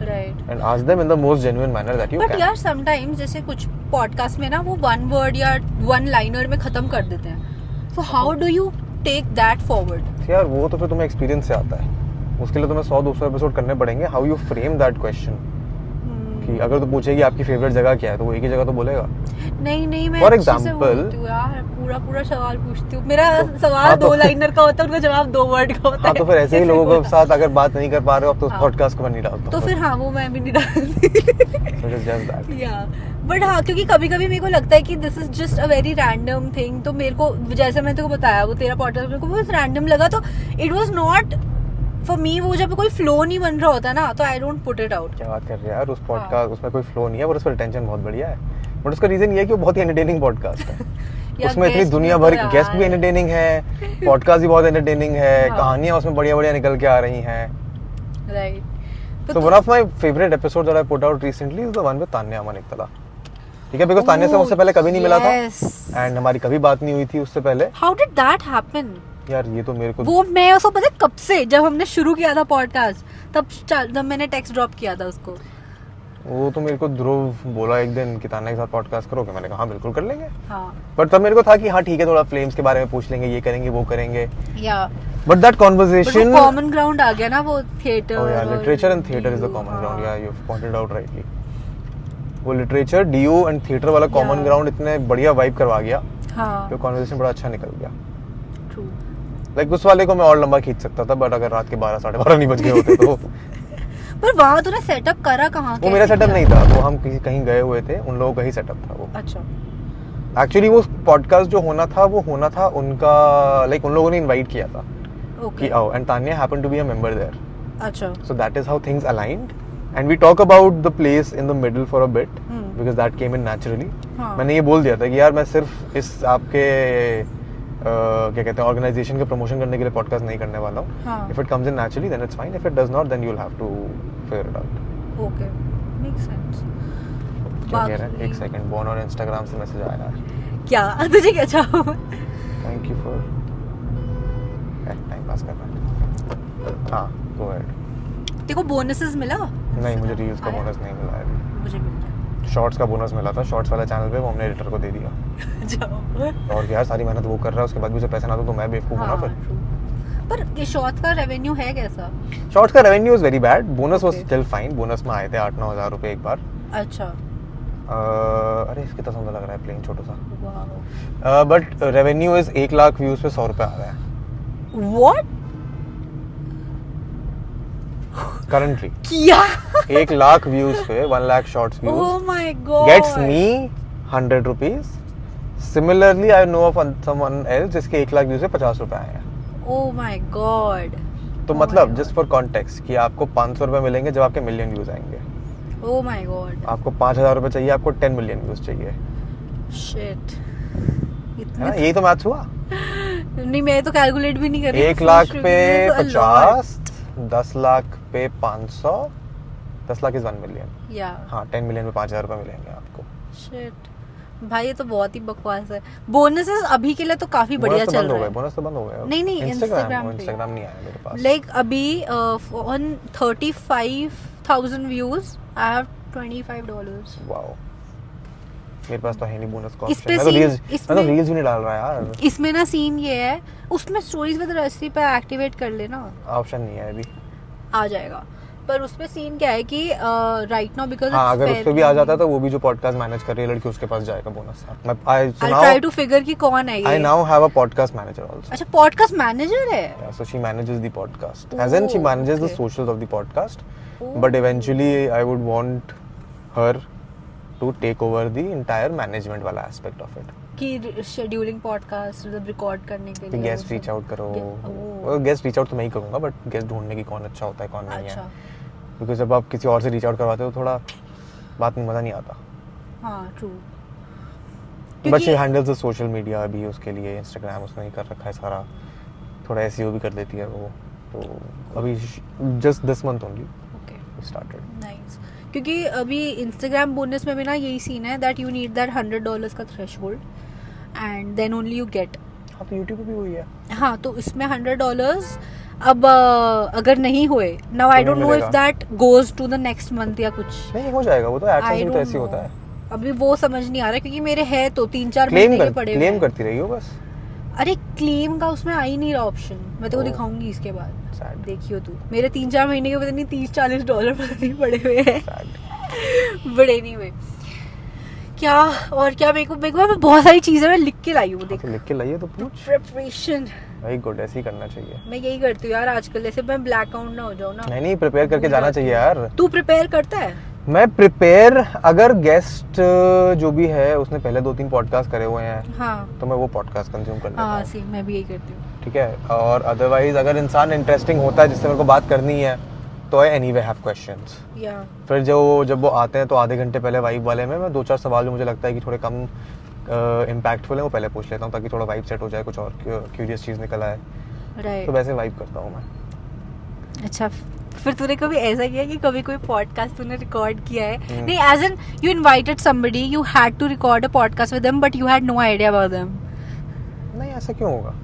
Right. And ask them in the most genuine manner that you can. But यार sometimes जैसे कुछ podcast में ना वो one word या one liner में खत्म कर देते हैं. So how do you take that forward? यार वो तो फिर तुम्हें एक्सपीरियंस से आता है. उसके लिए तुम्हें 100-200 एपिसोड करने पड़ेंगे. How you frame that question. कि अगर तो पूछेगी आपकी फेवरेट जगह क्या है तो वो एक ही जगह तो बोलेगा. नहीं मैं फॉर एग्जांपल पूरा सवाल पूछती हूँ. मेरा सवाल 2 लाइनर का होता है, उनका जवाब 2 वर्ड का होता है. तो फिर ऐसे ही लोगों के साथ अगर बात नहीं कर पा रहे हो तो उस पॉडकास्ट को मैं नहीं डालता. तो फिर हाँ वो मैं भी नहीं डालती. बट हाँ, क्योंकि कभी-कभी मेरे को लगता है कि this is just a very random thing. तो मेरे को जैसे मैंने तेरे को बताया वो तेरा पॉडकास्ट मेरे को बहुत रैंडम लगा. तो it was not for me. वो जब कोई फ्लो नहीं बन रहा होता ना तो I don't put it out. क्या बात कर रहे हैं यार. उस पॉडकास्ट उसमें कोई फ्लो नहीं है पर उस पर टेंशन बहुत बढ़िया है. बट उसका रीजन ये है कि वो बहुत ही एंटरटेनिंग पॉडकास्ट है. उसमें इतनी दुनिया भर गेस्ट भी एंटरटेनिंग है, पॉडकास्ट भी बहुत एंटरटेनिंग है, कहानियां उसमें बढ़िया निकल के आ रही हैं. Right. So one of my favorite episodes that I put out recently is the one with Tanya Aman इकतला. ठीक है, बिकॉज़ तान्या से मुझसे पहले कभी नहीं मिला था एंड हमारी कभी बात नहीं हुई थी उससे पहले. How did that happen? यार ये तो मेरे को वो मैं उसको पता है कब से, जब हमने शुरू किया था पॉडकास्ट तब मैंने टेक्स्ट ड्रॉप किया था उसको. वो तो मेरे को ध्रुव बोला एक दिन कि तान्या के साथ पॉडकास्ट करोगे. मैंने कहा हाँ बिल्कुल कर लेंगे. हाँ. पर तब मेरे को था कि हाँ ठीक है थोड़ा फ्लेम्स के बारे में पूछ लेंगे, ये करेंगे वो करेंगे. Yeah but that conversation common ground आ गया ना. वो थिएटर. ओह यार, literature and theatre is the common ground. Yeah you have pointed out rightly. वो लिटरेचर, डीओ एंड थिएटर वाला कॉमन ग्राउंड इतने बढ़िया वाइब करवा गया. हाँ. तो कॉन्वर्सेशन बड़ा अच्छा निकल गया. ट्रू. लाइक उस वाले को मैं और लंबा खींच सकता था बट अगर रात के 12-12:30 नहीं बज गए होते तो. पर वहाँ तूने सेटअप करा कहाँ? वो मेरा सेटअप नहीं था, वो हम कहीं गए हुए थे, उन लोगों का ही सेटअप था वो. अच्छा. एक्चुअली वो पॉडकास्ट जो होना था उनका, लाइक उन लोगों ने इनवाइट किया था कि आओ, and Tanya happened to be a member there. अच्छा. So that is how things aligned and we talk about the place in the middle for a bit because that came in naturally. मैंने ये बोल दिया था कि यार मैं सिर्फ इस आपके क्या कहते हैं ऑर्गेनाइजेशन के प्रमोशन करने के लिए पॉडकास्ट नहीं करने वाला हूँ. If it comes in naturally then it's fine, if it does not then you will have to figure it out. Okay, makes sense. क्या कह रहे हैं? एक सेकंड, बोन और इंस्टाग्राम से मैसेज आया है। क्या तुझे क्या चाहो? Thank you for time pass कर रहा। हाँ गो अहेड। तेरे को बोनसेस मिला? नहीं मुझे रील्स का बोनस नहीं मिला है अभी। मुझे मिल गया। शॉर्ट्स का बोनस मिला था, शॉर्ट्स वाले चैनल पे, वो हमने एडिटर को दे दिया। जाओ। और क्या, सारी मेहनत वो कर रहा है, उसके बाद भी उसे पैसे ना दो तो मैं बेवकूफ़ हूँ ना फिर। true। पर ये शॉर्ट्स का रेवेन्यू है कैसा? शॉर्ट्स का revenue is very bad, bonus was Okay. Still fine, bonus में आए थे 8-9 हज़ार रुपए एक बार। अच्छा। अरे इसकी कसम लग रहा है प्लेन छोटा सा। Wow. But revenue is 1 lakh views पे 100 रुपए आ रहा है व्हाट? करंटली। क्या? 1 लाख व्यूज पे 1 lakh shorts oh views my God. Gets me 100 rupees. Similarly I know of someone else जिसके 1 लाख व्यूज पे 50 रुपए आए हैं। Oh my God. तो मतलब जस्ट फॉर कॉन्टेक्स्ट कि आपको 500 रुपए मिलेंगे जब आपके मिलियन व्यूज आएंगे। ओह माय गॉड। आपको 5,000 रुपए चाहिए, आपको 10 मिलियन व्यूज चाहिए। शिट। है ना? यही तो मैथ्स हुआ। नहीं मैं तो कैलकुलेट भी नहीं कर रही। 1 लाख पे 50, 10 लाख पे 500, 10 लाख इज 1 मिलियन। या हाँ 10 मिलियन में 5,000 रुपए मिलेंगे आपको। शिट भाई ये तो बहुत ही बकवास है। बोनसेस अभी के लिए तो काफी बढ़िया चल रहा है। बोनस तो बंद हो गया। नहीं, Instagram पे। इंस्टाग्राम नहीं आया मेरे पास। लाइक अभी on 35,000 views I have $25। Wow, मेरे पास तो है नहीं बोनस का इस ऑप्शन। पे मैं तो सीन- रील्स इसमें- भी नहीं डाल रहा यार। इसमें ना सीन ये है, उसमें स्टोरीज विद रस्सी पे एक्टिवेट कर लेना, ऑप्शन नहीं है अभी। आ जाएगा। पर उसमें सीन क्या है कि राइट नाउ बिकॉज़ हाँ अगर उस पे भी आ जाता तो वो भी जो पॉडकास्ट मैनेज कर रही है लड़की उसके पास जाएगा बोनस। मैं आई आई ट्राई टू फिगर कि कौन है I ये। now have a podcast manager also. अच्छा पॉडकास्ट मैनेजर है। Yeah, so she manages the podcast. As in, she Oh, manages the okay. socials of the podcast. Oh. But eventually, I would want her to take over the entire management वाला aspect of it. कि scheduling podcast मतलब record करने के कि लिए guest reach out करो। Oh. Guest reach out तो मैं ही करूँगा, बट गेस्ट ढूंढने की कौन अच्छा होता है कौन नहीं अच्छा है। क्योंकि जब आप किसी और से रीच आउट करवाते हो तो थोड़ा बात में मज़ा नहीं आता। हाँ true. But she handles the social media अभी, उसके लिए इंस्टाग्राम उसने ही कर रखा है सारा, थोड़ा एसईओ भी कर देती है वो। तो अभी just this month only okay started. Nice. क्योंकि अभी इंस्टाग्राम बोनस में भी ना यही सीन है दैट यू नीड दैट $100 का threshold and then only you get. हाँ तो यूट्यूब पे भी वही है। हाँ तो इसमें $100 अब अगर नहीं हुए now I don't know if that goes to the next month या कुछ। नहीं हो जाएगा वो तो, I एडसेंस में तो don't ऐसे ही होता know. है। अभी वो समझ नहीं आ रहा क्योंकि मेरे है तो 3-4 क्लेम महीने के पड़े हुए क्लेम हैं। करती रही हो बस। अरे क्लेम का उसमें आ ही नहीं रहा ऑप्शन, मैं तेको Oh. दिखाऊंगी इसके बाद, Sad. देखियो तू। मेरे 3-4 महीने के पता नहीं $30-40 पता नहीं पड़े हुए हैं। Sad. बड़े नहीं हुए क्या। और क्या मेरे को मैं बहुत सारी चीजें मैं लिख के लाई हूँ। देख तो लिख के लाइए तो पूछ। प्रिपरेशन वेरी गुड, ऐसे ही करना चाहिए। मैं यही करती हूँ यार आजकल, जैसे मैं ब्लैक आउट ना हो जाऊँ ना। नहीं प्रिपेयर करके जाना चाहिए यार। तू प्रिपेयर करता है? मैं प्रिपेयर, अगर गेस्ट जो भी है उसने पहले 2-3 पॉडकास्ट करे हुए हैं हाँ तो मैं वो पॉडकास्ट कंज्यूम कर लेता हाँ हूँ। सेम मैं भी यही करती हूँ। ठीक है, और अदरवाइज अगर इंसान इंटरेस्टिंग होता है जिससे मेरे को बात करनी है तो आई एनीवे हैव क्वेश्चंस। या फिर जब वो आते हैं तो आधे घंटे पहले वाइब वाले में मैं 2-4 सवाल जो मुझे लगता है कि थोड़े कम इम्पैक्टफुल है वो पहले पूछ लेता हूँ ताकि थोड़ा वाइब सेट हो जाए, कुछ और क्यूरियस चीज़ निकल आए। राइट। तो वैसे वाइब करता हूँ मैं। अच्छा फिर तूने कभी ऐसा किया कि कभी कोई पॉडकास्ट तूने रिकॉर्ड किया है? नहीं as an you invited somebody, you had to record a podcast with them but you had no idea about them. नहीं ऐसा क्यों होगा,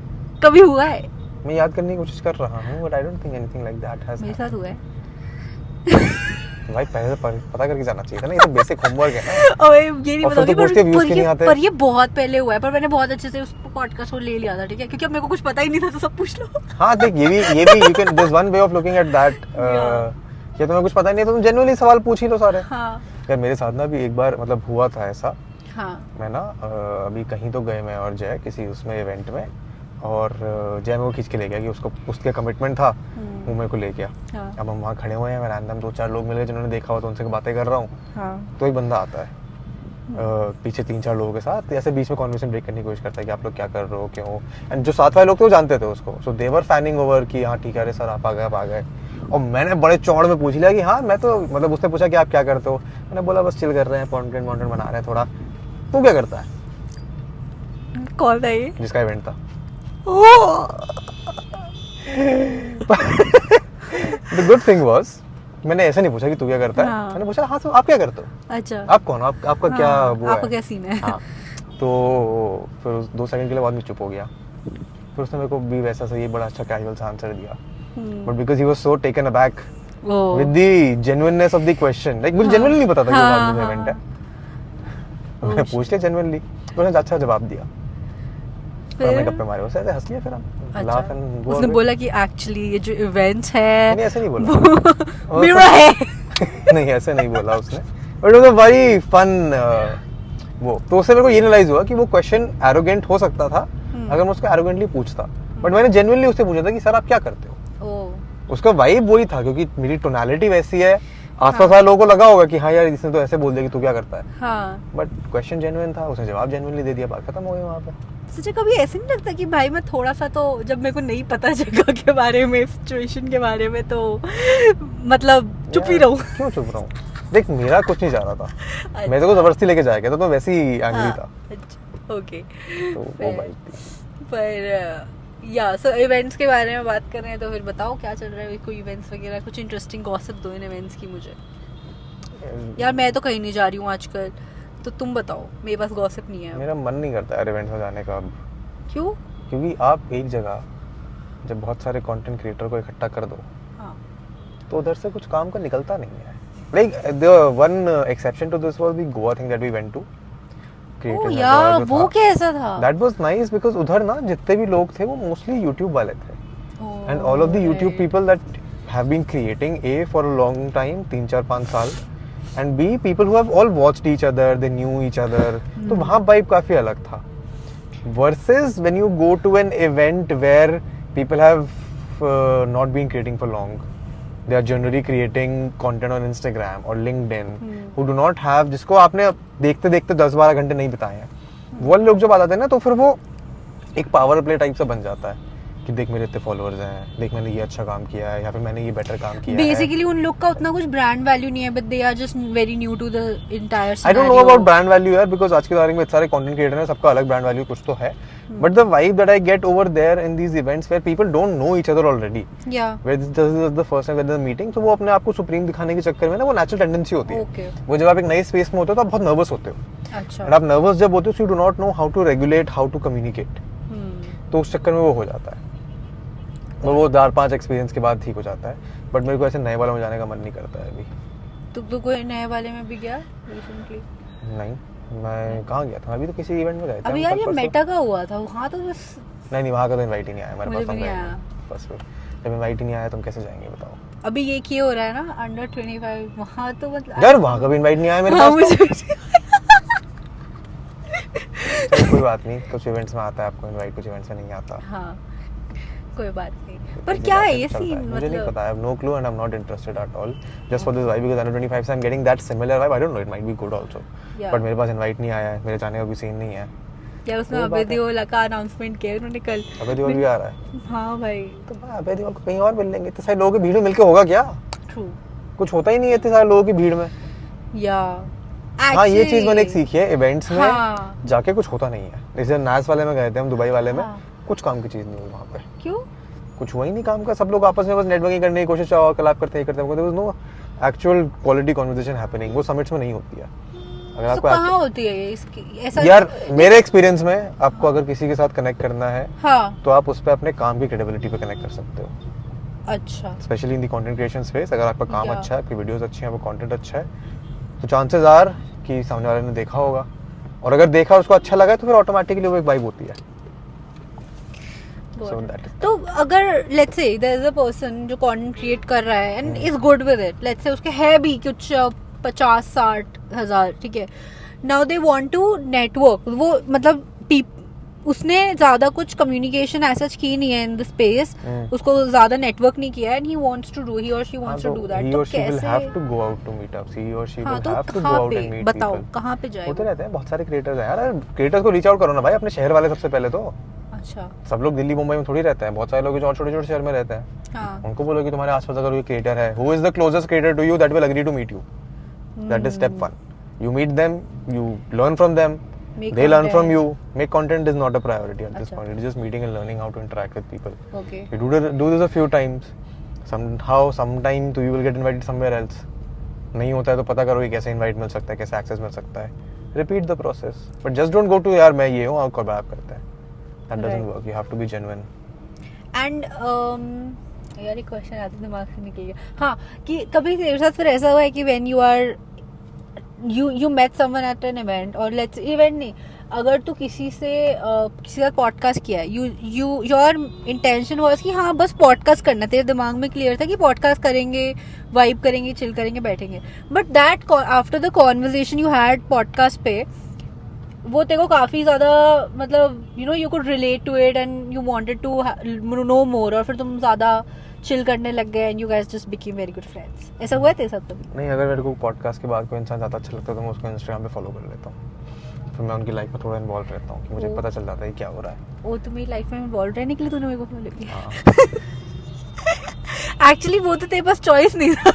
कभी हुआ है? मैं याद करने की कोशिश कर रहा हूँ but I don't think anything like that has. मेरे साथ हुआ है। भाई पहले से पता करके जाना चाहिए था ना, ये तो बेसिक होमवर्क है ना। ओए ये नहीं और फिर तो बताऊंगी पूछते views क्यों नहीं आते? पर ये बहुत पहले हुआ है, पर मैंने बहुत अच्छे से उस पॉडकास्ट को ले लिया था। ठीक है क्योंकि अब मेरे को कुछ पता ही नहीं था तो सब पूछ लो। हाँ देख ये भी you can, this one way of looking at that. ये तुम्हें कुछ पता ही नहीं तो तुम जेन्युइनली सवाल पूछ ही लो सारे। हाँ यार मेरे साथ ना भी एक बार मतलब हुआ था ऐसा। हाँ मैं ना अभी कहीं तो गए मैं और जय किसी उसमें इवेंट में, और जय मेरे को खींच के ले गया कि उसके कमिटमेंट था, वो मेरे को ले गया। हाँ अब हम वहाँ खड़े हुए हैं, मैं रैंडम 2-4 लोग मिले जिन्होंने देखा हुआ तो उनसे बातें कर रहा हूँ। हाँ तो एक बंदा आता है पीछे 3-4 लोगों के साथ, ऐसे बीच में कॉन्वर्सेशन ब्रेक करने की कोशिश करता है कि आप लोग क्या कर रहे हो क्यों। एंड जो साथ वाले लोग थे वो जानते थे उसको, सो दे वर फैनिंग ओवर कि हाँ ठीक है अरे सर आप आ गए। और मैंने बड़े चौड़ में पूछ लिया कि हाँ मैं तो मतलब उसने पूछा कि आप क्या करते हो, मैंने बोला बस चिल कर रहे हैं, कंटेंट बना रहे हैं थोड़ा। तू क्या करता है? कौन था ये? जिसका इवेंट था। The good thing was मैंने ऐसे नहीं पूछा कि तू क्या करता है, हाँ। मैंने पूछा हाँ तो आप क्या करते हो, अच्छा आप कौन हो, आपका क्या हाँ, वो आपका है। क्या सीन है। हाँ तो फिर 2 सेकंड के लिए बाद में चुप हो गया, फिर उसने मेरे को भी वैसा सही बड़ा अच्छा कैजुअल सा आंसर दिया, but because he was so taken aback oh with the genuineness of the question, like मुझे जेन्युइनली नहीं पता था कि वो हाँ, बाद में हाँ, इवेंट है, Oh, मैंने पूछ लिया जेन्युइनली, उसने अच्छा जवाब दिया, फिर हमने फिर गप्पे मारे, उससे ऐसे हंस लिया, फिर हम लाफ एंड अच्छा गो उसने बोला कि एक्चुअली ये जो इवेंट्स है नहीं ऐसे नहीं बोला मेरा है। नहीं ऐसे नहीं बोला उसने, but it was very fun वो, तो उससे मेरे को ये रियलाइज हुआ कि वो क्वेश्चन एरोगेंट हो सकता था अगर मैं उसको एरोगेंटली पूछता, बट मैंने जेन्युइनली उससे पूछा था कि सर आप क्या करते हो, ओ उसका वाइब वही था क्योंकि मेरी टोनालिटी वैसी है, आसपास वाले लोगों को लगा होगा कि हाँ यार इसने तो ऐसे बोल दिया कि तू क्या करता है, हाँ बट क्वेश्चन जेन्युइन था, उसने जवाब जेन्युइनली दे दिया, बात खत्म हो गई वहाँ पे। सोचा कभी ऐसे नहीं लगता कि भाई मैं थोड़ा सा तो जब मेरे को नहीं पता जगह के बारे में सिचुएशन के बारे में तो मतलब चुप ही रहूं। क्यों चुप रहूं, देख मेरा कुछ नहीं चाह रहा था, मैं तो जबरदस्ती लेके जाया गया था, तो वैसे ही एंग्री था, अच्छा ओके तो वो बाइक थी। पर या सो इवेंट्स के बारे में बात कर रहे हैं तो फिर बताओ क्या चल रहा है, कोई इवेंट्स वगैरह, कुछ इंटरेस्टिंग गॉसिप दो इन इवेंट्स की मुझे। यार मैं तो कहीं नहीं जा रही हूँ आजकल, तो तुम बताओ, मेरे पास गॉसिप नहीं है। मेरा मन नहीं करता यार इवेंट्स में जाने का अब, क्यों? क्योंकि आप एक जगह जब बहुत सारे कंटेंट क्रिएटर को इकट्ठा कर दो हाँ तो उधर से कुछ काम का निकलता नहीं है, like the one exception to this was the Goa thing that we went to, oh यार वो कैसा था? दैट वाज नाइस बिकॉज़ उधर ना जितने भी लोग थे वो मोस्टली YouTube वाले थे, and all of the YouTube people that have been creating a for a long time, 3-4-5 साल, and be people who have all watched each other, they knew each other, तो वहाँ वाइब काफी अलग था versus when you go to an event where people have not been creating for long, they are generally creating content on Instagram or LinkedIn who do not have, जिसको आपने देखते देखते 10-12 घंटे नहीं बिताए हैं, वो लोग जब आ जाते हैं ना तो फिर वो एक पावर प्ले टाइप सा बन जाता है कि देख मेरे इतने फॉलोअर्स हैं, देख मैंने ये अच्छा काम किया है या फिर मैंने ये बेटर काम किया है। बेसिकली उन लोग का उतना कुछ ब्रांड वैल्यू नहीं है, but they are just very new to the entire I don't know about brand value यार, बिकॉज आज के दौर में सारे कंटेंट क्रिएटर हैं, सबका अलग ब्रांड वैल्यू कुछ तो है, but the vibe that I get over there in these events where people don't know each other already, या where this is the first time that meeting, तो वो अपने आप को सुप्रीम दिखाने के चक्कर में ना वो नेचुरल टेंडेंसी होती है। ओके वो जब आप एक नई स्पेस में होते हो तो आप बहुत नर्वस होते हो, अच्छा एंड आप नर्वस जब होते हो so you do not know how to regulate, how to communicate, तो उस चक्कर में वो हो जाता है, और वो 4-5 एक्सपीरियंस के बाद ठीक हो जाता है, बट मेरे को ऐसे नए वालों में जाने का मन नहीं करता है अभी। तो कोई नए वाले में भी गया रिसेंटली? नहीं मैं कहाँ गया था, अभी तो किसी इवेंट में गए थे अभी यार ये मेटा का हुआ था वहाँ तो बस, नहीं वहाँ का तो इनवाइट ही नहीं आया हमारे मुझे पास, भी नहीं आया। बस फिर जब इनवाइट ही नहीं आया तो हम कैसे जाएंगे बताओ। अभी ये किए हो रहा है ना अंडर 25 वहाँ तो मतलब यार वहाँ का भी इनवाइट नहीं आया मेरे हाँ, पास मुझे तो कोई बात नहीं, कुछ इवेंट्स में आता है आपको इनवाइट, कुछ इवेंट्स में नहीं आता। हाँ कोई बात नहीं, पर क्या है ये सीन, मुझे नहीं मतलब पता, I have no clue and I am not interested at all, just for this vibe because under 25 से I am getting that similar vibe, I don't know it might be good also, Yeah. But मेरे पास invite नहीं आया है, मेरे जाने का कोई सीन नहीं है। या उसमें वही बात अबे है। देओल का अनाउंसमेंट किया उन्होंने कल। अबे देओल भी आ रहा है, हाँ भाई तो भाई अबे देओल को कहीं और मिल लेंगे, इतने सारे लोगों की भीड़ में मिलके होगा क्या, ट्रू कुछ होता ही नहीं है इतने सारे लोगों की भीड़ में। या हाँ ये चीज मैंने एक सीखी है इवेंट्स में, हाँ। जाके कुछ होता नहीं है, जैसे नास वाले में गए थे हम, दुबई वाले में, हाँ। कुछ काम की चीज नहीं हुई वहाँ पे, क्यों? कुछ हुआ ही नहीं काम का, सब लोग आपस में बस नेटवर्किंग करने की कोशिश, कलाप करते हैं, no actual quality conversation happening, वो समिट्स में नहीं होती है। अगर तो आपको कहाँ होती है ये इसकी ऐसा? यार मेरे एक्सपीरियंस में आपको अगर किसी के साथ कनेक्ट करना है हाँ तो आप उस पर अपने काम की क्रेडिबिलिटी पे कनेक्ट कर सकते हो, अच्छा specially in the content creation space. अगर आपका काम Yeah. अच्छा है, आपकी वीडियोस अच्छी हैं, आपका कंटेंट अच्छा है, तो चांसेस आर कि सामने वाले ने देखा होगा, और अगर देखा उसको अच्छा लगा तो फिर ऑटोमेटिकली वो एक वाइब होती है। So that is तो अगर let's say there is a person जो कंटेंट क्रिएट कर रहा है and is good with it, let's say उसके है भी कुछ 50-60 हजार, ठीक है, now they want to network, वो मतलब उसने ज्यादा कुछ कम्युनिकेशन ऐसा की नहीं है इन द स्पेस, उसको ज्यादा नेटवर्क नहीं किया है, and he wants to do, he और she wants to do that, he तो or she will कैसे? have to go out to meetups, he or she हाँ will तो have to go कहाँ out पे and meet बताओ, people। कहाँ पे जाए? होते रहते हैं बहुत सारे क्रिएटर्स हैं यार, क्रिएटर्स को रीच आउट करो ना भाई, अपने शहर वाले सबसे पहले तो। अच्छा सब लोग दिल्ली मुंबई में थोड़ी रहते हैं, बहुत सारे लोग जो और छोटे छोटे शहर में रहते हैं, हाँ उनको बोलो कि तुम्हारे आसपास अगर कोई क्रिएटर है, who is the closest creator to you that will agree to meet you, that is step 1, you meet them, you learn from them, Make they learn from content. you. Make content is not a priority at this Acha. point, it is just meeting and learning how to interact with people. Okay You do this a few times, somehow sometime तो you will get invited somewhere else. नहीं होता है तो पता करो कि कैसे invite मिल सकता है, कैसे एक्सेस मिल सकता है. Repeat the process, but just don't go to यार मैं ये हूँ और कोलैब करते हैं. That doesn't work. You have to be genuine. And यार एक क्वेश्चन आते दिमाग से निकल गया. हाँ, कि कभी तेरे साथ फिर ऐसा हुआ है कि when you are you met someone at an event, और let's इवेंट नहीं, अगर तू किसी के साथ पॉडकास्ट किया है, योर इंटेंशन वाज कि हाँ बस पॉडकास्ट करना, तेरे दिमाग में क्लियर था कि पॉडकास्ट करेंगे, वाइब करेंगे, चिल करेंगे, बैठेंगे, but that after the conversation you had podcast पे, वो तेरे को काफ़ी ज़्यादा मतलब you could relate to it and you wanted to know more, और फिर तुम ज़्यादा चिल करने लग गए and you guys just became very good friends. ऐसा हुआ है तेरे साथ कभी? नहीं, अगर मेरे को पॉडकास्ट के बाद कोई इंसान ज़्यादा अच्छा लगता है तो मैं उसको इंस्टाग्राम पे फॉलो कर लेता हूँ. फिर मैं उनकी लाइफ में थोड़ा इन्वॉल्व रहता हूँ कि मुझे पता चल जाता है क्या हो रहा है. वो तुम्हारी लाइफ में इन्वॉल्व रहने के लिए तूने मेरे को फॉलो किया? एक्चुअली वो तो तेरे पास चॉइस नहीं था.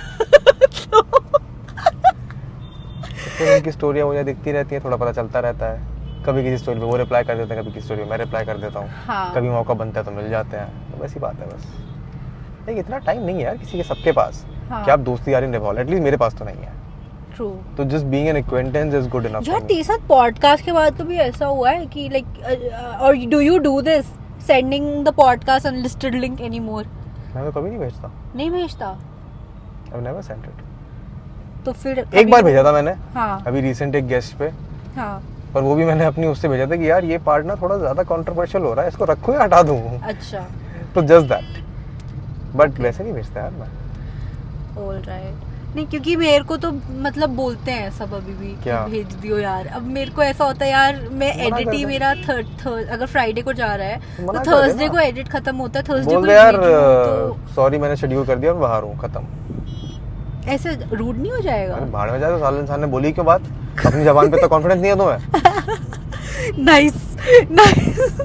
फिर उनकी स्टोरियाँ मुझे दिखती रहती हैं, थोड़ा पता चलता रहता है. कभी किसी स्टोरी पे वो रिप्लाई कर देते हैं, कभी किसी स्टोरी पे मैं रिप्लाई कर देता हूँ. हाँ. कभी मौका बनता है तो मिल जाते हैं. तो वैसी बात है बस. नहीं, इतना टाइम नहीं है यार किसी के सबके पास. हाँ. कि आप दोस्ती यारी निभाओ. एटलीस्ट मेरे पास तो नहीं है. ट्रू. तो just being an acquaintance is good enough. यार तेरे साथ पॉडकास्ट के बाद कभी ऐसा हुआ है कि लाइक और do you do this sending the podcast unlisted link anymore? मैं तो कभी नहीं भेजता. नहीं भेजता? I have never sent it. तो फिर एक बार भेजा था मैंने. हाँ. अभी रिसेंट एक गेस्ट पे. हाँ. पर वो भी मैंने अपनी उससे भेजा था कि यार ये पार्ट ना थोड़ा ज्यादा कंट्रोवर्शियल हो रहा है, इसको रखो या हटा दूं. अच्छा. तो जस्ट दैट. बट वैसे नहीं भेजता यार मैं. ऑलराइट. नहीं, क्योंकि मेरे को तो मतलब बोलते हैं सब अभी भी कि भेज दियो यार. अब मेरे को ऐसा होता है यार, मैं एडिट ही मेरा थर्ड अगर फ्राइडे को जा रहा है तो थर्सडे को एडिट खत्म होता है. थर्सडे को यार सॉरी मैंने शेड्यूल कर दिया, मैं बाहर हूँ, खत्म. ऐसे रूड नहीं हो जाएगा? बाहर में जाए तो साले इंसान ने बोली क्यों बात? अपनी जबान पे तो कॉन्फिडेंस नहीं है तुम्हें. Nice nice.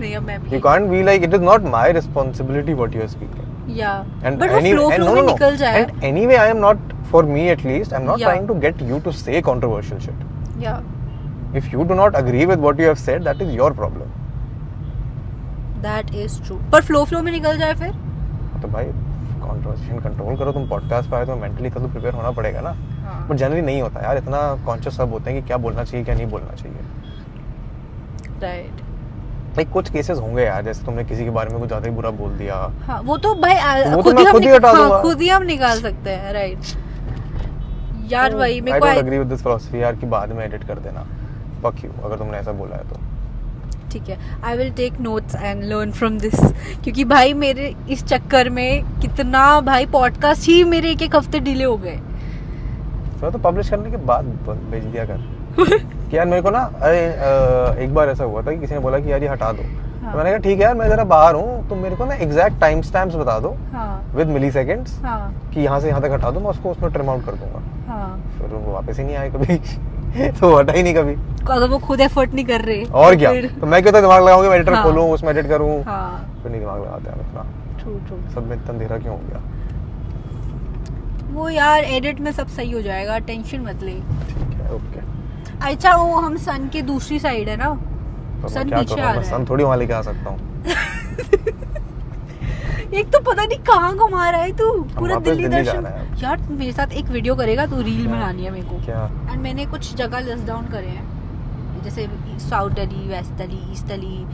नहीं, अब मैं भी. You can't be like it is not my responsibility what you are speaking. Yeah. And but flow में निकल जाए. And anyway, I am not, for me at least, I'm not Yeah. trying to get you to say controversial shit. Yeah. If you do not agree with what you have said, that is your problem. That is true. पर flow में निकल जाए फिर? तो भाई conversation control करो. तुम podcast पे आए तो mentally तो prepare होना पड़ेगा ना. But generally नहीं होता यार. इतना conscious सब होते हैं कि क्या बोलना चाहिए क्या नहीं बोलना चाहिए. Right. लाइक कुछ केसेस होंगे यार, जैसे तुमने किसी के बारे में कुछ ज्यादा ही बुरा बोल दिया. हाँ, वो तो भाई खुद ही हम निकाल सकते हैं. राइट यार. वही मेरे को I don't agree with this philosophy यार कि बाद में एडिट कर देना. फक यू अगर तुमने ऐसा बोला है तो. ठीक है, I will take notes and learn from this. क्योंकि भाई मेरे इस चक्कर में कितना भाई पॉडकास्ट ही मेरे एक हफ्ते डिले हो गए. तो पब्लिश करने के बाद भेज दिया कर. कि यार मेरे को ना एक बार ऐसा हुआ था कि किसी ने बोला कि यार ये हटा दो. हाँ. तो मैंने कहा ठीक है यार, मैं जरा बाहर हूँ तो मेरे को ना एग्जैक्ट टाइम स्टैम्प्स बता दो विद मिली सेकेंड्स कि यहाँ से यहाँ तक हटा दो, मैं उसको उसमें ट्रिम आउट कर दूंगा. हाँ. फिर वो वापस ही नहीं आए कभी. तो हटा ही नहीं कभी. अगर वो खुद एफर्ट नहीं कर रहे और क्या, तो मैं क्यों तो दिमाग लगाऊंगा, मैं एडिटर खोलूं उसमें एडिट करूं. फिर नहीं दिमाग लगाते हैं इतना. ट्रू. सब में इतना अंधेरा क्यों हो गया? वो यार एडिट में सब सही हो जाएगा, टेंशन मत ले. ठीक है, ओके. अच्छा, वो हम सन के दूसरी साइड है ना, तो सन पीछे आ रहा है. सन थोड़ी वहां लेके आ सकता हूँ. एक तो पता नहीं कहाँ घुमा रहा है तू, पूरा दिल्ली दर्शन. यार मेरे साथ एक वीडियो करेगा तू, रील बनानी है मेरे को. क्या? एंड मैंने कुछ जगह लिस्ट डाउन करे हैं, जैसे South Delhi, West Delhi, East Delhi,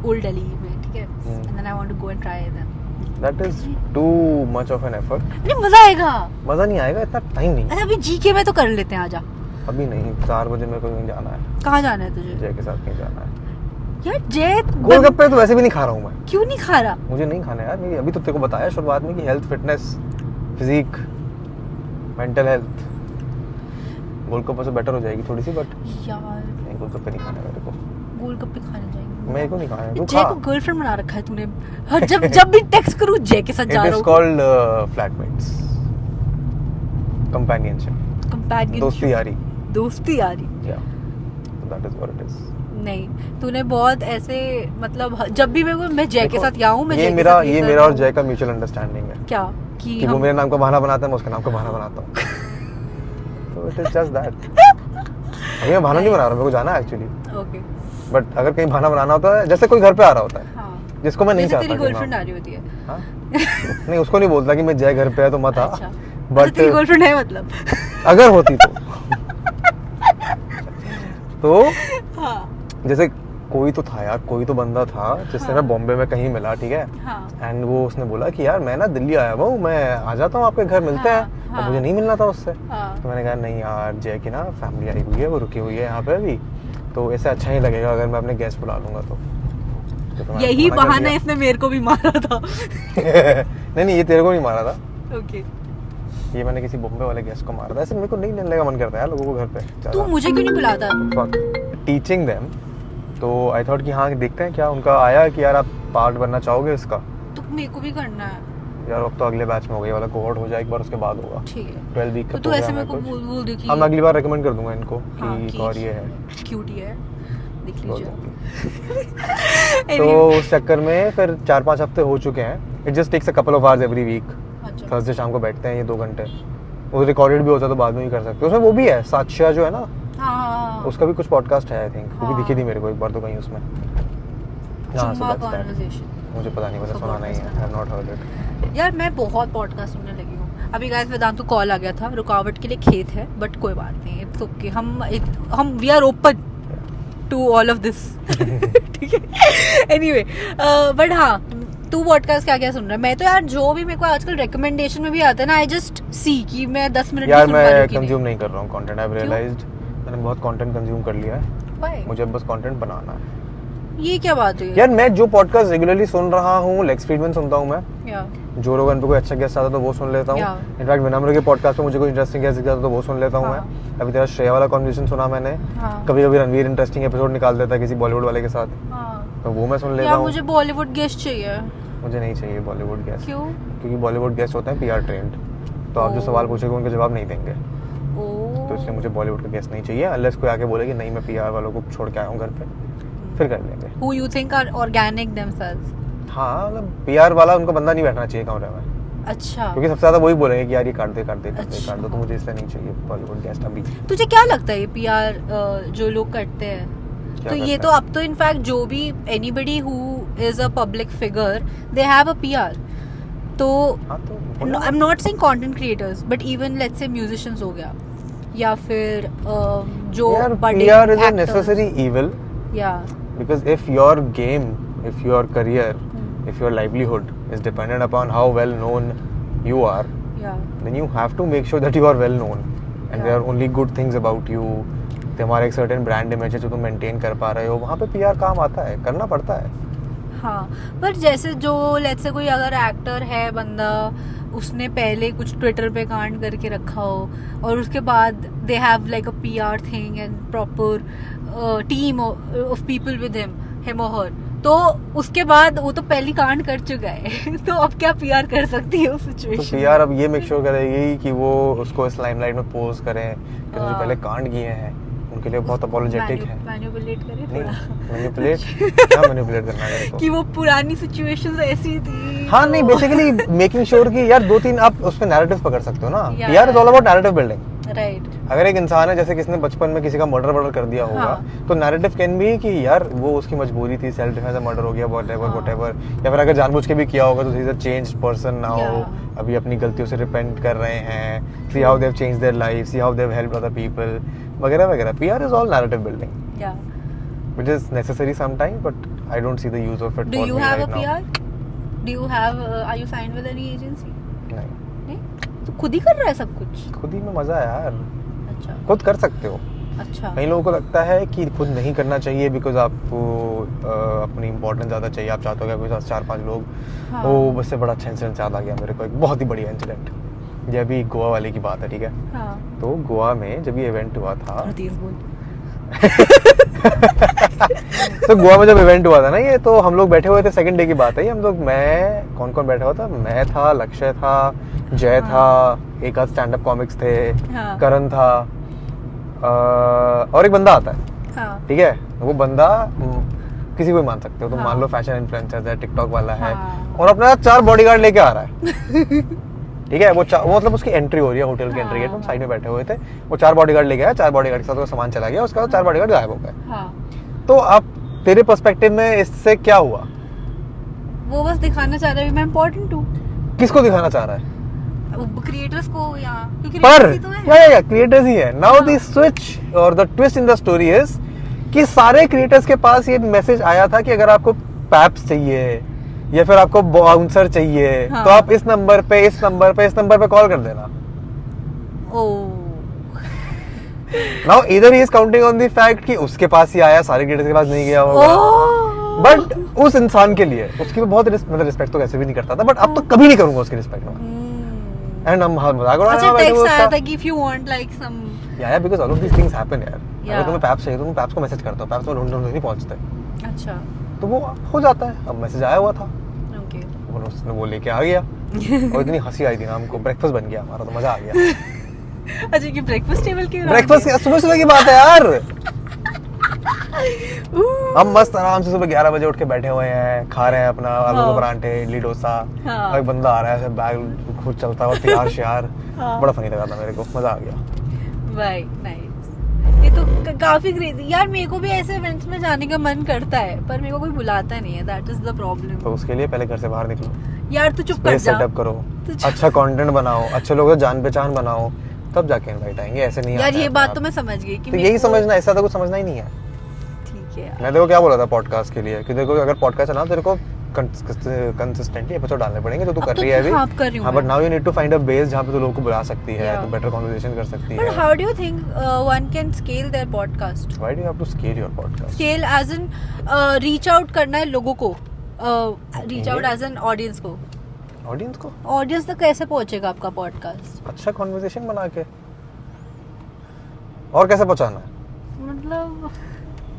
Old Delhi में. ठीक है, and then I want to go and try them. That is too much of an effort. नहीं, मजा आएगा. मजा नहीं आएगा, इतना टाइम नहीं. अरे अभी जीके में तो कर लेते हैं, आजा. अभी नहीं, 4 बजे मेरे को कहीं जाना है. कहाँ जाना है तुझे? जय के साथ कहीं जाना है. यार जय गोलगप्पे तो वैसे भी नहीं खा रहा हूँ मैं. क्यों नहीं खा रहा? मुझे नहीं खाना यार. मेरी अभी तो तेरे को बताया शुरुआत में कि health, fitness, physique, mental health गोलगप्पे से बेटर हो जाएगी थोड़ी सी. बट यार नहीं, गोलगप्पे नहीं खाने मेरे को. गोलगप्पे खाने जाएंगे. मेरे को नहीं खाना है. जय को गर्लफ्रेंड बना रखा है तूने. हर जब भी टेक्स्ट करूँ जय के साथ जा रहा हूँ. It is called flatmates, companionship, दोस्ती यारी. दोस्ती यारी. या that is what it is. नहीं, तूने बहुत ऐसे मतलब जब भी मैं जय के साथ गया हूँ, मैं ये मेरा और जय का म्यूचुअल अंडरस्टैंडिंग है. क्या? कि वो मेरे नाम का बहाना बनाता है, मैं उसके नाम का बहाना बनाता हूँ. तो इट इज जस्ट दैट. अभी मैं बहाना नहीं बना रहा, मेरे को जाना है एक्चुअली. ओके. बट अगर कहीं बहाना बनाना होता है, जैसे कोई घर पे आ रहा होता है, हाँ, जिसको मैं नहीं चाहता. तेरी गर्लफ्रेंड आ रही होती है. हाँ, नहीं उसको नहीं बोलता कि मैं जय घर पे है तो मत आ, अच्छा बट तेरी गर्लफ्रेंड है मतलब? अगर होती तो हाँ जैसे कोई तो था यार, कोई तो बंदा था जिससे हाँ। मैं बॉम्बे में कहीं मिला, ठीक है, हाँ एंड वो उसने बोला कि यार मैं ना दिल्ली आया हुआ हूँ, मैं आ जाता हूँ आपके घर, मिलते हाँ, हैं। हाँ। और मुझे नहीं मिलना था उससे, हाँ तो मैंने कहा नहीं यार जय की ना फैमिली आई हुई है, वो रुकी हुई है यहाँ पे अभी, तो ऐसे अच्छा ही लगेगा अगर मैं अपने गेस्ट बुला लूंगा तो मैंने यही मना कर बहाना दिया। इसने मेरे को भी मारा था। नहीं ये तेरे को नहीं मारा था, ओके ये मैंने किसी बॉम्बे वाले गेस्ट को मारा था। ऐसे मेरे को नहीं मिलने का मन करता है यार लोगों को घर पे। तू मुझे क्यों नहीं बुलाता? टीचिंग देम, तो आई थॉट कि हाँ देखते हैं क्या उनका आया कि यार आप पार्ट बनना चाहोगे इसका। तो मेरे को भी करना है यार अब तो अगले बैच में हो गई वाला कोहॉर्ट हो जाए एक बार, उसके बाद होगा। ठीक है 12 वीक तो का तू ऐसे प्रोग्राम मेरे है को कुछ। बोल दे कि हाँ मैं अगली बार रेकमेंड कर दूंगा इनको हाँ, कि कि एक और ये है क्यूट ही है, देख बोल लीजिए। दूंगी। तो उस चक्कर में फिर 4-5 हफ्ते हो चुके हैं। It just takes a couple of hours every week. अच्छा थर्सडे शाम को बैठते हैं ये 2 घंटे, वो रिकॉर्डेड भी होता है तो बाद में भी कर सकते हो। उसमें वो भी है साक्षिया जो है ना, हाँ उसका भी कुछ पॉडकास्ट है आई थिंक, वो भी हाँ। दिखी थी मेरे को एक बार तो कहीं उसमें। हाँ, so चुम्मा that's that. कॉन्वर्सेशन। मुझे पता नहीं, मैंने उसका सुना नहीं है, podcast I have not heard it. यार मैं बहुत पॉडकास्ट सुनने लगी हूँ अभी। गाइस वेदांतु कॉल आ गया था, रुकावट के लिए खेत है बट कोई बात नहीं, इट्स ओके। हम we are open to all of this. ठीक है एनीवे बट हाँ तू पॉडकास्ट क्या क्या सुन रहा है? मैं तो यार जो भी मेरे को आजकल रिकमेंडेशन में भी आता है ना, आई जस्ट सी कि मैं 10 मिनट यार मैं कंज्यूम नहीं कर रहा हूँ कंटेंट। आई हैव क्यों? रियलाइज्ड मैंने बहुत कंटेंट कंज्यूम कर लिया है, Why? मुझे बस कंटेंट बनाना है। ये क्या बात है यार मैं जो पॉडकास्ट रेगुलरली सुन रहा हूँ, लेक्स फ्रीडमैन सुनता हूँ मैं, या जो रोगन पे कोई अच्छा गेस्ट आता तो वो सुन लेता हूँ। Yeah. इनफैक्ट विनम्र के पॉडकास्ट पे मुझे कोई इंटरेस्टिंग गेस्ट दिखता तो वो सुन लेता हूँ हाँ. मैं। अभी तेरा श्रेया वाला कॉन्वर्सेशन सुना मैंने। हाँ. कभी कभी रणवीर इंटरेस्टिंग एपिसोड निकाल देता है किसी बॉलीवुड वाले के साथ, हाँ तो वो मैं सुन लेता यार हूँ। मुझे बॉलीवुड गेस्ट चाहिए। मुझे नहीं चाहिए बॉलीवुड गेस्ट, क्यों? क्योंकि बॉलीवुड गेस्ट होते हैं पीआर ट्रेंड, तो आप जो सवाल पूछोगे उनके जवाब नहीं देंगे, ओ तो इसलिए मुझे बॉलीवुड का गेस्ट नहीं चाहिए। अनलेस कोई आके बोले कि नहीं मैं पीआर वालों को छोड़ के आया हूँ घर पे, फिर कर लेंगे। Who you think are organic themselves? हाँ मतलब पीआर वाला उनका बंदा नहीं बैठना चाहिए कमरे में, अच्छा क्योंकि सबसे ज्यादा वही बोलेंगे कि यार ये काट दे काट दे काट दे अच्छा। काट दो, तो मुझे इसलिए नहीं चाहिए बॉलीवुड गेस्ट अभी। तुझे क्या लगता है ये पीआर जो लोग करते हैं? क्या तो ये करते तो हैं? अब तो इनफैक्ट जो भी anybody who is a public figure they have a PR. तो हाँ तो आई am not saying content creators but even let's say musicians हो गया या फिर जो यार budding PR is a actors- necessary evil, या because if your game, if your career, if your livelihood is dependent upon how well known you are, या then you have to make sure that you are well known and there Yeah. are only good things about you. तुम्हारा एक certain brand image है जो तुम maintain कर पा रहे हो, वहाँ पे पीआर काम आता है, करना पड़ता है। हाँ पर जैसे जो लेट्स से कोई अगर एक्टर है बंदा, उसने पहले कुछ ट्विटर पे कांड करके रखा हो और उसके बाद they have like a PR thing and proper team of people with him और हर, तो उसके बाद वो तो पहली कांड कर चुका है। तो अब क्या पीआर कर सकती है उस तो सिचुएशन? पीआर अब ये मेक श्योर करेगी कि वो उसको इस लाइमलाइट में पोज करें कि जो हाँ। पहले कांड किए हैं उनके लिए बहुत अपोलोजेटिक है। मैनिपुलेट करे नहीं थोड़ा मैनिपुलेट, क्या मैनिपुलेट करना है तेरे को? कि वो पुरानी सिचुएशंस ऐसी थी। हाँ नहीं बेसिकली मेकिंग श्योर कि यार 2-3 आप उस पे नैरेटिव पकड़ सकते हो ना। Yeah. PR is all about narrative building. Right अगर एक इंसान है जैसे किसने बचपन में किसी का मर्डर कर दिया होगा, हाँ। तो नैरेटिव कैन बी कि यार वो उसकी मजबूरी थी, सेल्फ डिफेंस में मर्डर हो गया, व्हाटएवर हाँ। व्हाटएवर, या फिर अगर जानबूझ के भी किया होगा तो he is a changed person now, Yeah. अभी अपनी गलतियों से रिपेंट कर रहे हैं, see how they have changed their life, see how they have helped other people वगैरह वगैरह। PR is all narrative building या which is necessary some time, but I don't see the use of it do for you me have right a now. PR? Do you have are you signed with any agency? नहीं, नहीं तो खुद ही कर रहा है सब कुछ? खुद ही में मजा है यार, अच्छा खुद कर सकते हो। अच्छा कई लोगों को लगता है कि खुद नहीं करना चाहिए बिकॉज आपको अपनी इंपॉर्टेंस ज़्यादा चाहिए, आप चाहते हो कि आपके साथ 4-5 लोग। हाँ। वो बस से बड़ा अच्छा इंसिडेंट याद आ गया मेरे को, एक बहुत ही बढ़िया इंसिडेंट। ये अभी गोवा वाले की बात है, ठीक है। हाँ तो गोवा में जब ये इवेंट हुआ था और तेज बोल। तो गोवा में जब इवेंट हुआ था ना ये, तो हम लोग बैठे हुए थे, सेकंड डे की बात है ये। हम लोग, मैं कौन कौन बैठा हुआ था, मैं था, लक्ष्य था, जय हाँ। था, एक आध स्टैंड अप कॉमिक्स थे, हाँ। करण था, और एक बंदा आता है, हाँ ठीक है। वो बंदा किसी को भी मान सकते हो, तो हाँ। मान लो फैशन इन्फ्लुएंसर है, टिकटॉक वाला है, हाँ। और अपना 4 बॉडीगार्ड लेके आ रहा है। ठीक है, वो मतलब उसकी एंट्री हो रही है होटल की एंट्री गेट, हम साइड में बैठे हुए थे। वो 4 बॉडीगार्ड लेके आया, 4 बॉडीगार्ड के साथ वो सामान चला गया, उसके बाद 4 बॉडीगार्ड गायब हो गए। हाँ तो अब तेरे पर्सपेक्टिव में इससे क्या हुआ? वो बस दिखाना चाह रहा है मैं इम्पोर्टेंट हूँ। किसको दिखाना चाह रहा है? क्रिएटर्स को या क्योंकि पर creators ही तो है। या क्रिएटर्स ही है. नाउ द स्विच और the twist in the story is कि सारे क्रिएटर्स के पास ये मैसेज आया था कि अगर आपको पैप्स चाहिए या फिर आपको बाउंसर चाहिए हाँ. तो आप इस नंबर पे कॉल कर देना. नाउ इधर he is counting on the fact कि उसके पास ही आया, सारे क्रिएटर्स के पास नहीं गया होगा. बट उस इंसान के लिए उसकी बहुत मतलब रिस्पेक्ट तो कैसे भी नहीं करता था, बट अब तो कभी नहीं करूंगा उसकी रिस्पेक्ट में. एंड हम मजाक उड़ा रहे अच्छा हैं टेक्स्ट उसका. आया था कि if you want like some या because all of these things happen यार. Yeah. अगर तुम्हें पैप्स चाहिए तो तुम पैप्स को मैसेज करते हो, पैप्स में ढूंढ नहीं पहुंचते, अच्छा तो वो हो जाता है. अब मैसेज आया हुआ था, ओके उसने वो लेके आ गया और इतनी हंसी आई थी ना हमको. ब्रेकफास्ट बन गया हमारा, तो मजा आ गया. अच्छा कि ब्रेकफास्ट टेबल के ब्रेकफास्ट सुबह की बात है यार. हम मस्त आराम से सुबह 11 बजे उठ के बैठे हुए हैं, खा रहे हैं अपना आलू के परांठे, इडली डोसा. हाँ. और एक बंदा आ रहा है, बैग खुद चलता है और तैयार श्यार. हाँ. बड़ा फनी लगा था मेरे को, मजा आ गया. भाई नाइस. ये तो काफी क्रेजी यार. मेरे को भी ऐसे इवेंट्स में जाने का मन करता है पर मेरे को कोई बुलाता नहीं है. That is the problem. तो उसके लिए पहले घर से बाहर निकलो यार तू चुप कर जा. सेटअप करो, तू चुप- अच्छा कंटेंट बनाओ, अच्छे लोगों से जान पहचान बनाओ, तब जाके इनवाइट आएंगे. ऐसे नहीं यार आता ये है बात अपने तो आप. मैं समझ गई कि तो मेरे यही को- समझना, ऐसा तो कुछ समझना ही नहीं है. ठीक है यार. मैं देखो क्या बोला था पॉडकास्ट के लिए कि देखो अगर पॉडकास्ट है ना, तेरे को कंसिस्टेंटली एपिसोड डालने पड़ेंगे जो तू अब कर तो रही है अभी. हाँ, अब कर रही हूँ हाँ, मैं. But now you need to find a base जहाँ पे तू लोगों को बुला सकती है, Yeah. तो बेटर कन्वर्सेशन कर सकती But है. how do you think one can scale their podcast? Why do you have to scale your podcast? Scale as in reach out करना है लोगों को. Reach out as an audience को. Audience को Audience तक कैसे पहुंचेगा आपका podcast? अच्छा कन्वर्सेशन बना के. और कैसे पहुंचाना है? मतलब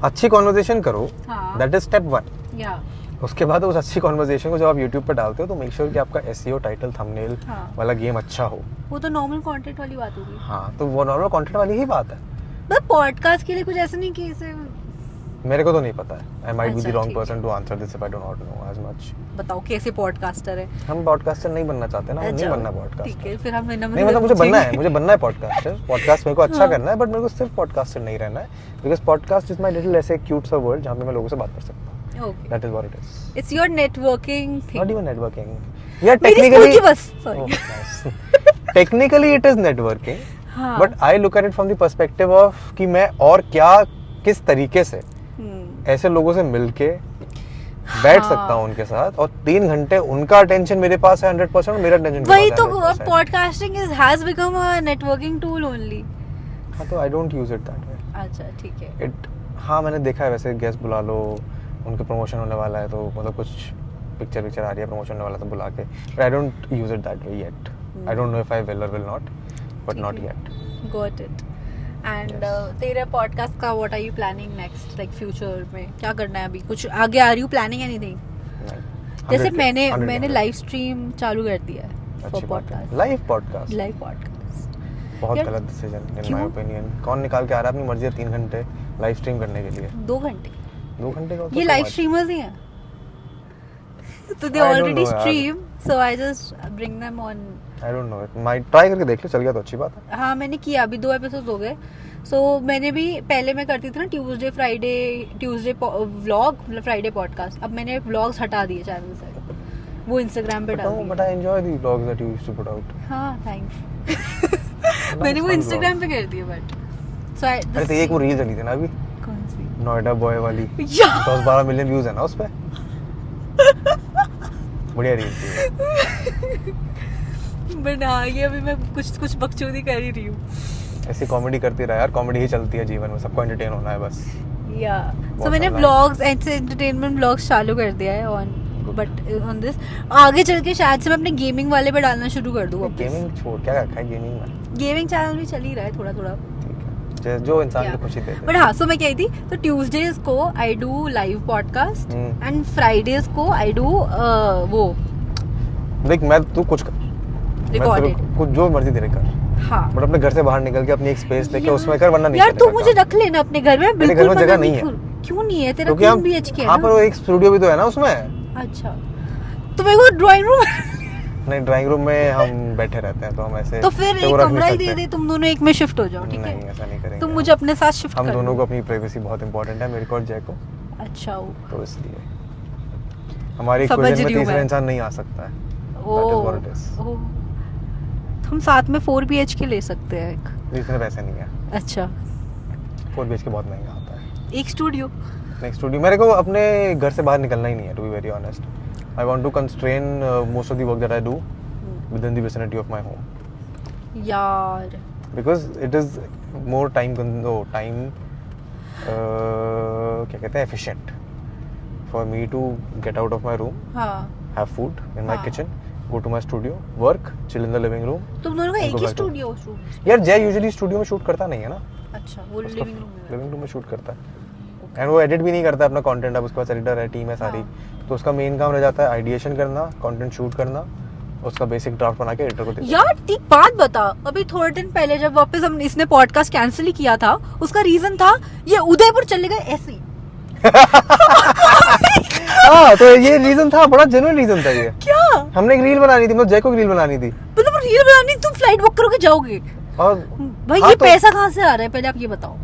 अच्छी कन्वर्सेशन करो, हाँ. That is step 1. या उसके बाद उस अच्छी कन्वर्सेशन को जब आप YouTube पे डालते हो तो मेक श्योर कि आपका SEO टाइटल थंबनेल हाँ. वाला गेम अच्छा हो. वो तो नॉर्मल कंटेंट वाली बात होगी. हाँ, तो वो नॉर्मल कंटेंट वाली ही बात है. मतलब पॉडकास्ट के लिए कुछ ऐसा नहीं कि इसे मेरे को तो नहीं पता है. आई माइट बी द अच्छा, रॉन्ग ठीक person to answer this if I do not know as much. बताओ कैसे पॉडकास्टर है. हम पॉडकास्टर नहीं बनना चाहते ना, हम नहीं अच्छा, बनना ठीक पॉडकास्टर. है फिर हम नहीं मतलब मुझे बनना है पॉडकास्टर. पॉडकास्ट मेरे को अच्छा करना है, बट मेरे को सिर्फ पॉडकास्टर नहीं रहना है, because podcast is my little ऐसे क्यूट सा वर्ड जहाँ पे मैं लोगों से बात कर सकता हूँ. Okay. That is what it is. It's your networking thing. Not even networking. या मेरी स्कूल टेक्निकली की bus. Sorry. Technically it is networking, हाँ. But I look at it from the perspective of कि मैं और क्या किस तरीके से ऐसे लोगों से मिलके बैठ हाँ. सकता हूँ उनके साथ, और 3 घंटे उनका अटेंशन मेरे पास है 100% और मेरा अटेंशन वही तो podcasting is has become a networking tool only. हाँ, तो आई डोंट यूज इट दैट वे. अच्छा ठीक है. इट हाँ मैंने देखा है वैसे, गेस्ट बुला लो, उनके प्रमोशन होने वाला है तो मतलब कुछ पिक्चर आ रही है, प्रमोशन होने वाला है तो बुला के, but I don't use it that way yet. I don't know if I will or will not, but not yet. Got it. And तेरे पॉडकास्ट का what are you planning next, like future में क्या करना है अभी? कुछ आगे आ रही हूँ प्लानिंग एनीथिंग? जैसे मैंने लाइव स्ट्रीम चालू कर दिया है फॉर पॉडकास्ट. लाइव पॉडकास्ट बहुत यार, गलत डिसीजन इन क्यों? My opinion. कौन निकाल के आ रहा है अपनी मर्जी है 3 घंटे लाइव स्ट्रीम करने के लिए? 2 घंटे 2 घंटे का ये लाइव स्ट्रीमर्स ही हैं. तो दे I don't ऑलरेडी know यार. Stream, so I just bring them on. I don't know it. Might try करके देख लो, चल गया तो अच्छी बात है. हाँ मैंने किया, अभी 2 एपिसोड हो गए. सो मैंने भी पहले मैं करती थी ना ट्यूसडे व्लॉग, फ्राइडे पॉडकास्ट. अब मैंने व्लॉग्स हटा दिए चैनल से, वो इंस्टाग्राम पे डाल बट दिए. I enjoy the vlogs that you used to put out. हाँ थैंक्स. मैंने वो इंस्टाग्राम पे कर दिए बट सो आई अरे तो एक वो रील चली थी ना अभी, कौन सी? नोएडा बॉय वाली, या 10-12 मिलियन व्यूज है ना उस पे. बढ़िया रील थी. बट हाँ ये अभी मैं कुछ बकचोदी कर ही रही हूँ. ऐसी कॉमेडी करती रहा यार, कॉमेडी ही चलती है जीवन में, सबको एंटरटेन होना है बस. या बहुत सो मैंने सारा है. व्लॉग्स ऐसे एंटरटेनमेंट व्लॉग्स चालू कर दिया है ऑन, बट ऑन दिस आगे चल के शायद से मैं अपने गेमिंग वाले पे डालना शुरू कर दूँ. गेमिंग छोड़ क्या रखा है गेमिंग में? गेमिंग चैनल भी चल ही रहा है थोड़ा थोड़ा. ठीक है, जो इंसान को खुशी देते. बट हाँ, सो मैं कही थी तो ट्यूसडेज को I do live podcast and Fridays को आई डू वो देख मैं तू कुछ कर, रिकॉर्डेड. कुछ जो मर्जी तेरे कर, हाँ बट अपने घर से बाहर निकल के अपनी एक स्पेस लेके उसमें कर, वरना नहीं यार तू चलेगा मुझे काम. रख लेना अपने घर में. मेरे बिल्कुल घर में जगह मना नहीं है. क्यों नहीं है? तेरा क्योंकि हम 3 BHK है हाँ, पर ना. वो एक स्टूडियो भी तो है ना उसमें. अच्छा तो मेरे को ड्राइंग रूम नहीं, ड्राइंग रूम में हम बैठे रहते हैं तो हम ऐसे तो फिर वो एक रख कमरा ही नहीं दे सकते. दे, तुम दोनों एक में शिफ्ट हो जाओ. ठीक नहीं है ऐसा नहीं करेंगे. तुम मुझे अपने साथ शिफ्ट हम कर दोनों लो. को अपनी प्राइवेसी बहुत इंपॉर्टेंट है, मेरे को और जय को. अच्छा वो तो इसलिए हमारी समझ क्विज़न में रही हूँ तीसरा मैं. इंसान नहीं आ सकता है. That is what it is. हम साथ में 4 BHK ले सकते हैं एक। इसमें पैसे नहीं है। अच्छा 4 BHK बहुत महंगा आता है। एक स्टूडियो। नेक्स्ट स्टूडियो मेरे को अपने घर से बाहर निकलना ही नहीं है, to be very honest. I want to constrain most of the work that I do within the vicinity of my home. यार because it is more time क्या कहते हैं efficient for me to get out of my room, have food in my kitchen, go to my studio, work, chill in the living room. तुम दोनों का एक ही studio? यार जय यूजुअली स्टूडियो में शूट करता नहीं है ना। अच्छा वो लिविंग रूम में शूट करता है एंड वो एडिट भी नहीं करता है अपना कंटेंट। अब उसके पास एडिटर है, टीम है सारी, तो उसका मेन काम रह जाता है आइडिएशन करना, कंटेंट शूट करना, उसका बेसिक ड्राफ्ट बना के एडिटर को देना। यार एक बात बता, अभी थोड़े दिन पहले जब वापस हम इसने पॉडकास्ट कैंसिल ही किया था, उसका रीजन था ये उदयपुर चले गए ऐसे ही। हाँ तो ये रीजन था, बड़ा जेन्युइन रीजन था ये। क्या? हमने एक रील बनानी थी, मतलब जय को रील बनानी थी। मतलब रील बनानी, तुम फ्लाइट बुक करोगे जाओगे? और भाई ये पैसा कहाँ से आ रहा है पहले आप ये बताओ।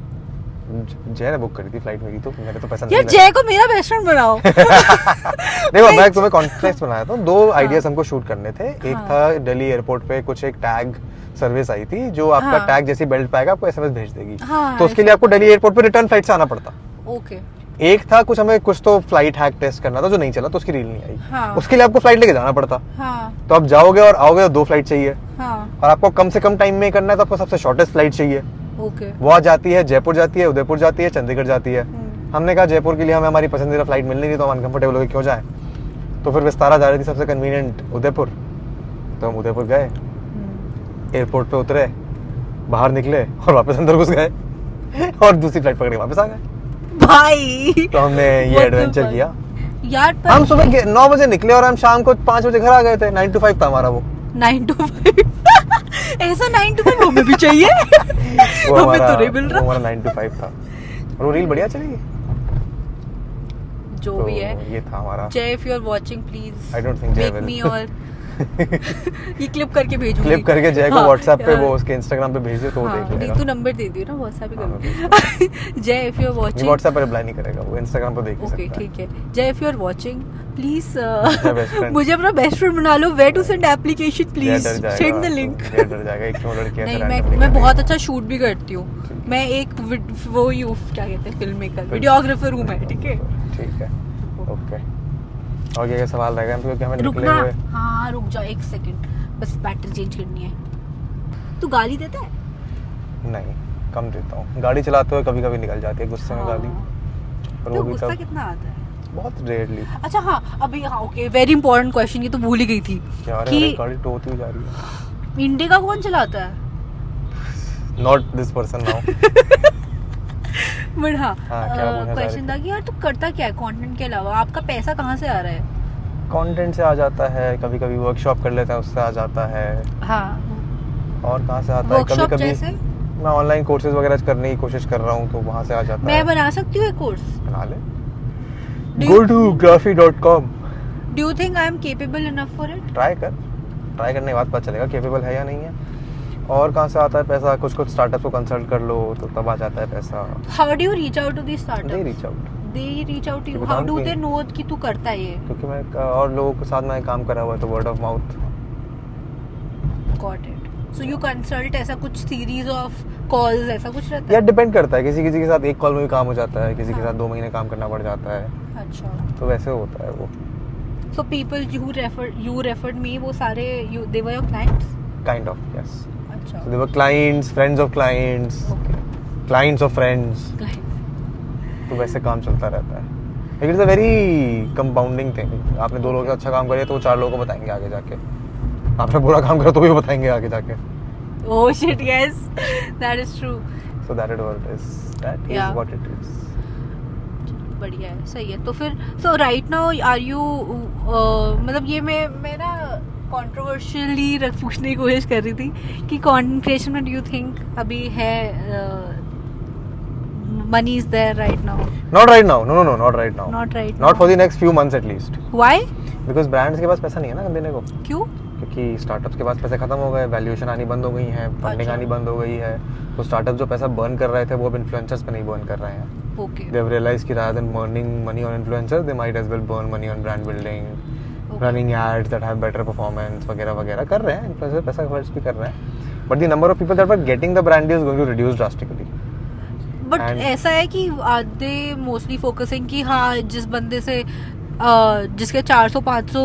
जय ने बुक करी थी फ्लाइट मेरी, तो मेरे तो पैसा नहीं। यार जय को मेरा बेस्ट फ्रेंड बनाओ। देखो मैं तुम्हें कॉन्टेक्स्ट बनाया था, 2 आइडियाज हमको शूट करने थे। एक था दिल्ली एयरपोर्ट पे कुछ एक टैग सर्विस आई थी जो आपका टैग जैसी बेल्ट पाएगा आपको एसएमएस भेज देगी, तो उसके लिए आपको दिल्ली एयरपोर्ट पे रिटर्न फ्लाइट से आना पड़ता। ओके। एक था कुछ हमें कुछ तो फ्लाइट हैक टेस्ट करना था जो नहीं चला, तो उसकी रील नहीं आई। उसके लिए आपको फ्लाइट लेके जाना पड़ता। तो आप जाओगे और आओगे तो 2 फ्लाइट चाहिए, और आपको कम से कम टाइम में करना है तो आपको सबसे शॉर्टेस्ट फ्लाइट चाहिए। वो आज जाती है, जयपुर जाती है, उदयपुर जाती है, चंडीगढ़ जाती है। हमने कहा जयपुर के लिए हमें हमारी पसंदीदा फ्लाइट मिल नहीं रही, तो हम अनकंफर्टेबल होकर क्यों जाए, तो फिर विस्तारा जा रही थी सबसे कन्वीनियंट उदयपुर, तो हम उदयपुर गए, एयरपोर्ट पे उतरे, बाहर निकले और वापस अंदर घुस गए और दूसरी फ्लाइट पकड़ के वापस आ गए भाई। तो हमने ये एडवेंचर किया यार। हम सुबह 9 बजे निकले और हम शाम को 5 बजे घर आ गए थे। 9 to 5 था हमारा वो। 9 to 5 ऐसा 9 to 5 हमें भी चाहिए। वो हमारा 9 to 5 था और वो रील बढ़िया चली जो भी है। ये था हमारा। Jai if you are watching please I don't think Jai make me और ये क्लिप करके भेजूंगी। क्लिप करके जय को व्हाट्सएप पे वो उसके इंस्टाग्राम पे भेज दे तो वो देख लेगा। तू नंबर दे दियो ना, व्हाट्सएप पे कर। Jai if you are watching, WhatsApp पे रिप्लाई नहीं करेगा, वो इंस्टाग्राम पे देख सकता है। ओके ठीक है। Jai if you are watching please मुझे अपना बेस्ट फ्रेंड बना लो। Where to send application please, send the link. डर जाएगा, एक क्यों लड़की ऐसे नहीं, मैं बहुत अच्छा शूट भी करती हूँ। मैं एक वो क्या कहते हैं फिल्म मेकर, वीडियोग्राफर हूँ मैं। ठीक है ठीक है ओके। और क्या सवाल रहेगा क्योंकि हमें निकले हुए। हाँ रुक जाओ 1 सेकंड, बस बैटरी चेंज करनी है। तू गाली देता है? नहीं कम देता हूँ, गाड़ी चलाते हुए कभी कभी निकल जाती है गुस्से में गाली। पर वो भी गुस्सा कितना आता है? बहुत रेयरली। अच्छा हाँ अभी हाँ ओके वेरी इंपॉर्टेंट क्वेश्चन, ये तो भूल ही गई थी कि गाड़ी टोती हुई जा रही है। इंडिका कौन चलाता है? Not this person now. But हाँ क्वेश्चन था कि यार तू करता क्या है कंटेंट के अलावा? आपका पैसा कहाँ से आ रहा है? कंटेंट से आ जाता है, कभी कभी वर्कशॉप कर लेते हैं उससे आ जाता है। हाँ और कहाँ से आता है? कभी कभी मैं ऑनलाइन कोर्सेज वगैरह करने की कोशिश कर रहा हूँ तो वहाँ से आ जाता है। मैं बना सकती हूँ एक कोर्स? बना ले, go to graphy.com। Do you think I am capable enough for it? Try करने के बाद पता चलेगा केपेबल है या नहीं है। और कहाँ से आता है पैसा? कुछ स्टार्टअप को कंसल्ट कर लो तो तब आ जाता है पैसा। How do you reach out to these startups? They reach out to you. How do they know कि तू करता है ये? क्योंकि मैं और लोगों के साथ मैं काम करा हुआ है तो word of mouth. Got it. So you consult ऐसा कुछ सीरीज ऑफ कॉल्स ऐसा कुछ रहता है? यार डिपेंड करता है, किसी के साथ एक कॉल में भी काम हो जाता है, किसी के साथ 2 महीने काम करना पड़ जाता है। अच्छा तो वैसे होता है वो। So people you referred me, वो सारे they were your clients? Kind of yes. अच्छा So they were clients, friends of clients, clients of friends. तो वैसे काम चलता रहता है। It's a very compounding thing. आपने 2 लोगों के साथ अच्छा काम किया तो वो 4 लोगों को बताएंगे आगे जाके। आपने बुरा काम करा तो भी बताएंगे आगे जाके। Oh shit, yes, that is true. So that is what it is. बढ़िया है, सही है। तो फिर so right now are you मतलब ये मैं ना कंट्रोवर्शियली पूछने की कोशिश कर रही थी कि कंटेंट क्रिएशन में do you think अभी है money is there right now? Not right now. No, not right now. Not right now. Not for the next few months at least. Why? Because brands के पास पैसा नहीं है ना देने को। क्यों? क्योंकि स्टार्टअप्स के पास पैसे खत्म हो गए, वैल्यूएशन आनी बंद हो गई है, फंडिंग आनी बंद हो गई है। तो स्टार्टअप जो पैसा बर्न कर रहे थे वो अब इन्फ्लुएंसर्स पे नहीं बर्न कर रहे हैं। Okay. They have realized कि rather than burning money on influencers, they might as well burn money on brand building, running ads that have better performance वगैरह वगैरह कर रहे हैं, इन्फ्लुएंसर पैसा खर्च भी कर रहे हैं, but the number of people that are getting the brand deal is going to reduce drastically. But ऐसा है कि आर दे मोस्टली फोकसिंग कि हाँ जिस बंदे से जिसके 400-500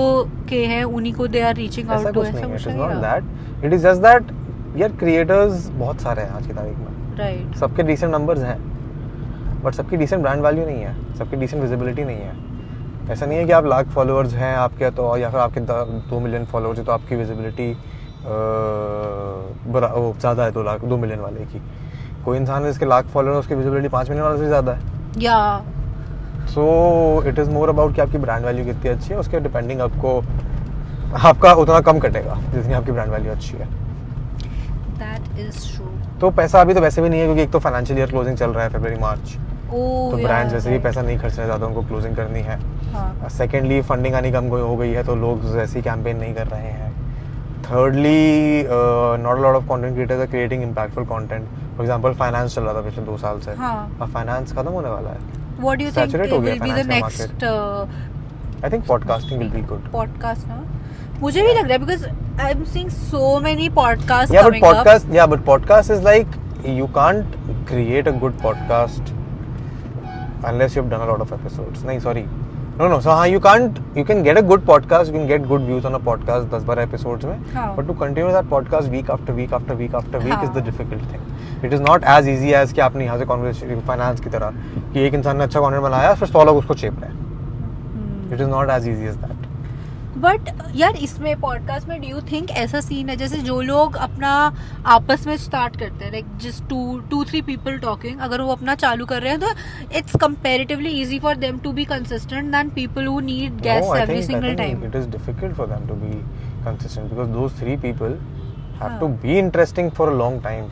के हैं उन्हीं को they are reaching out to. ऐसा कुछ नहीं है. इट इज जस्ट दैट यार क्रिएटर्स बहुत सारे हैं आज की तारीख में, राइट. सबके डिसेंट नंबर्स हैं, बट सबकी डिसेंट ब्रांड वैल्यू नहीं है, सबकी डिसेंट विजिबिलिटी नहीं है. ऐसा नहीं है कि आप लाख फॉलोअर्स हैं आपके तो, या फिर आपके 2 मिलियन फॉलोअर्स है तो आपकी विजिबिलिटी ज़्यादा है 2 मिलियन वाले की. कोई इंसान है जिसके लाख फॉलोअर उसकी विजिबिलिटी 5 मिलियन वाले से ज़्यादा है. या so it is more about कि आपकी ब्रांड वैल्यू कितनी अच्छी है, उसके डिपेंडिंग आपको आपका उतना कम कटेगा जितनी आपकी ब्रांड वैल्यू अच्छी है. That is true. तो पैसा अभी तो वैसे भी नहीं है क्योंकि एक तो फाइनेंशियल ईयर क्लोजिंग चल रहा है फरवरी मार्च, तो ब्रांड्स वैसे भी पैसा नहीं खर्चने ज़्यादा, उनको क्लोजिंग करनी है. सेकेंडली फंडिंग आनी कम हो गई है तो लोग ऐसी कैंपेन नहीं कर रहे हैं. Thirdly not a lot of content creators are creating impactful content. For example finance चल रहा था पिछले 2 साल से, अब फाइनेंस खत्म होने वाला है. What do you think will be the next? I think podcasting will be good. Podcast ना मुझे भी लग रहा है because I am seeing so many podcast yeah, coming but podcast is like you can't create a good podcast unless you've done a lot of episodes. नहीं sorry, no so हाँ you can get a good podcast, you can get good views on a podcast 10-12 episodes में, but to continue that podcast week after week after week after week is the difficult thing. It is not as easy as कि आपने यहाँ से conversation finance की तरह कि एक इंसान ने अच्छा content बनाया फिर 100 लोग उसको चेप रहे हैं. It is not as easy as that. But यार इसमें पॉडकास्ट में डू यू थिंक ऐसा सीन है जैसे जो लोग अपना आपस में स्टार्ट करते हैं लाइक जस्ट 2-3 पीपल टॉकिंग, अगर वो अपना चालू कर रहे हैं तो it's comparatively easy for them to be consistent than people who need guests every single time. It is difficult for them to be consistent because those 3 people have to be interesting for a long time.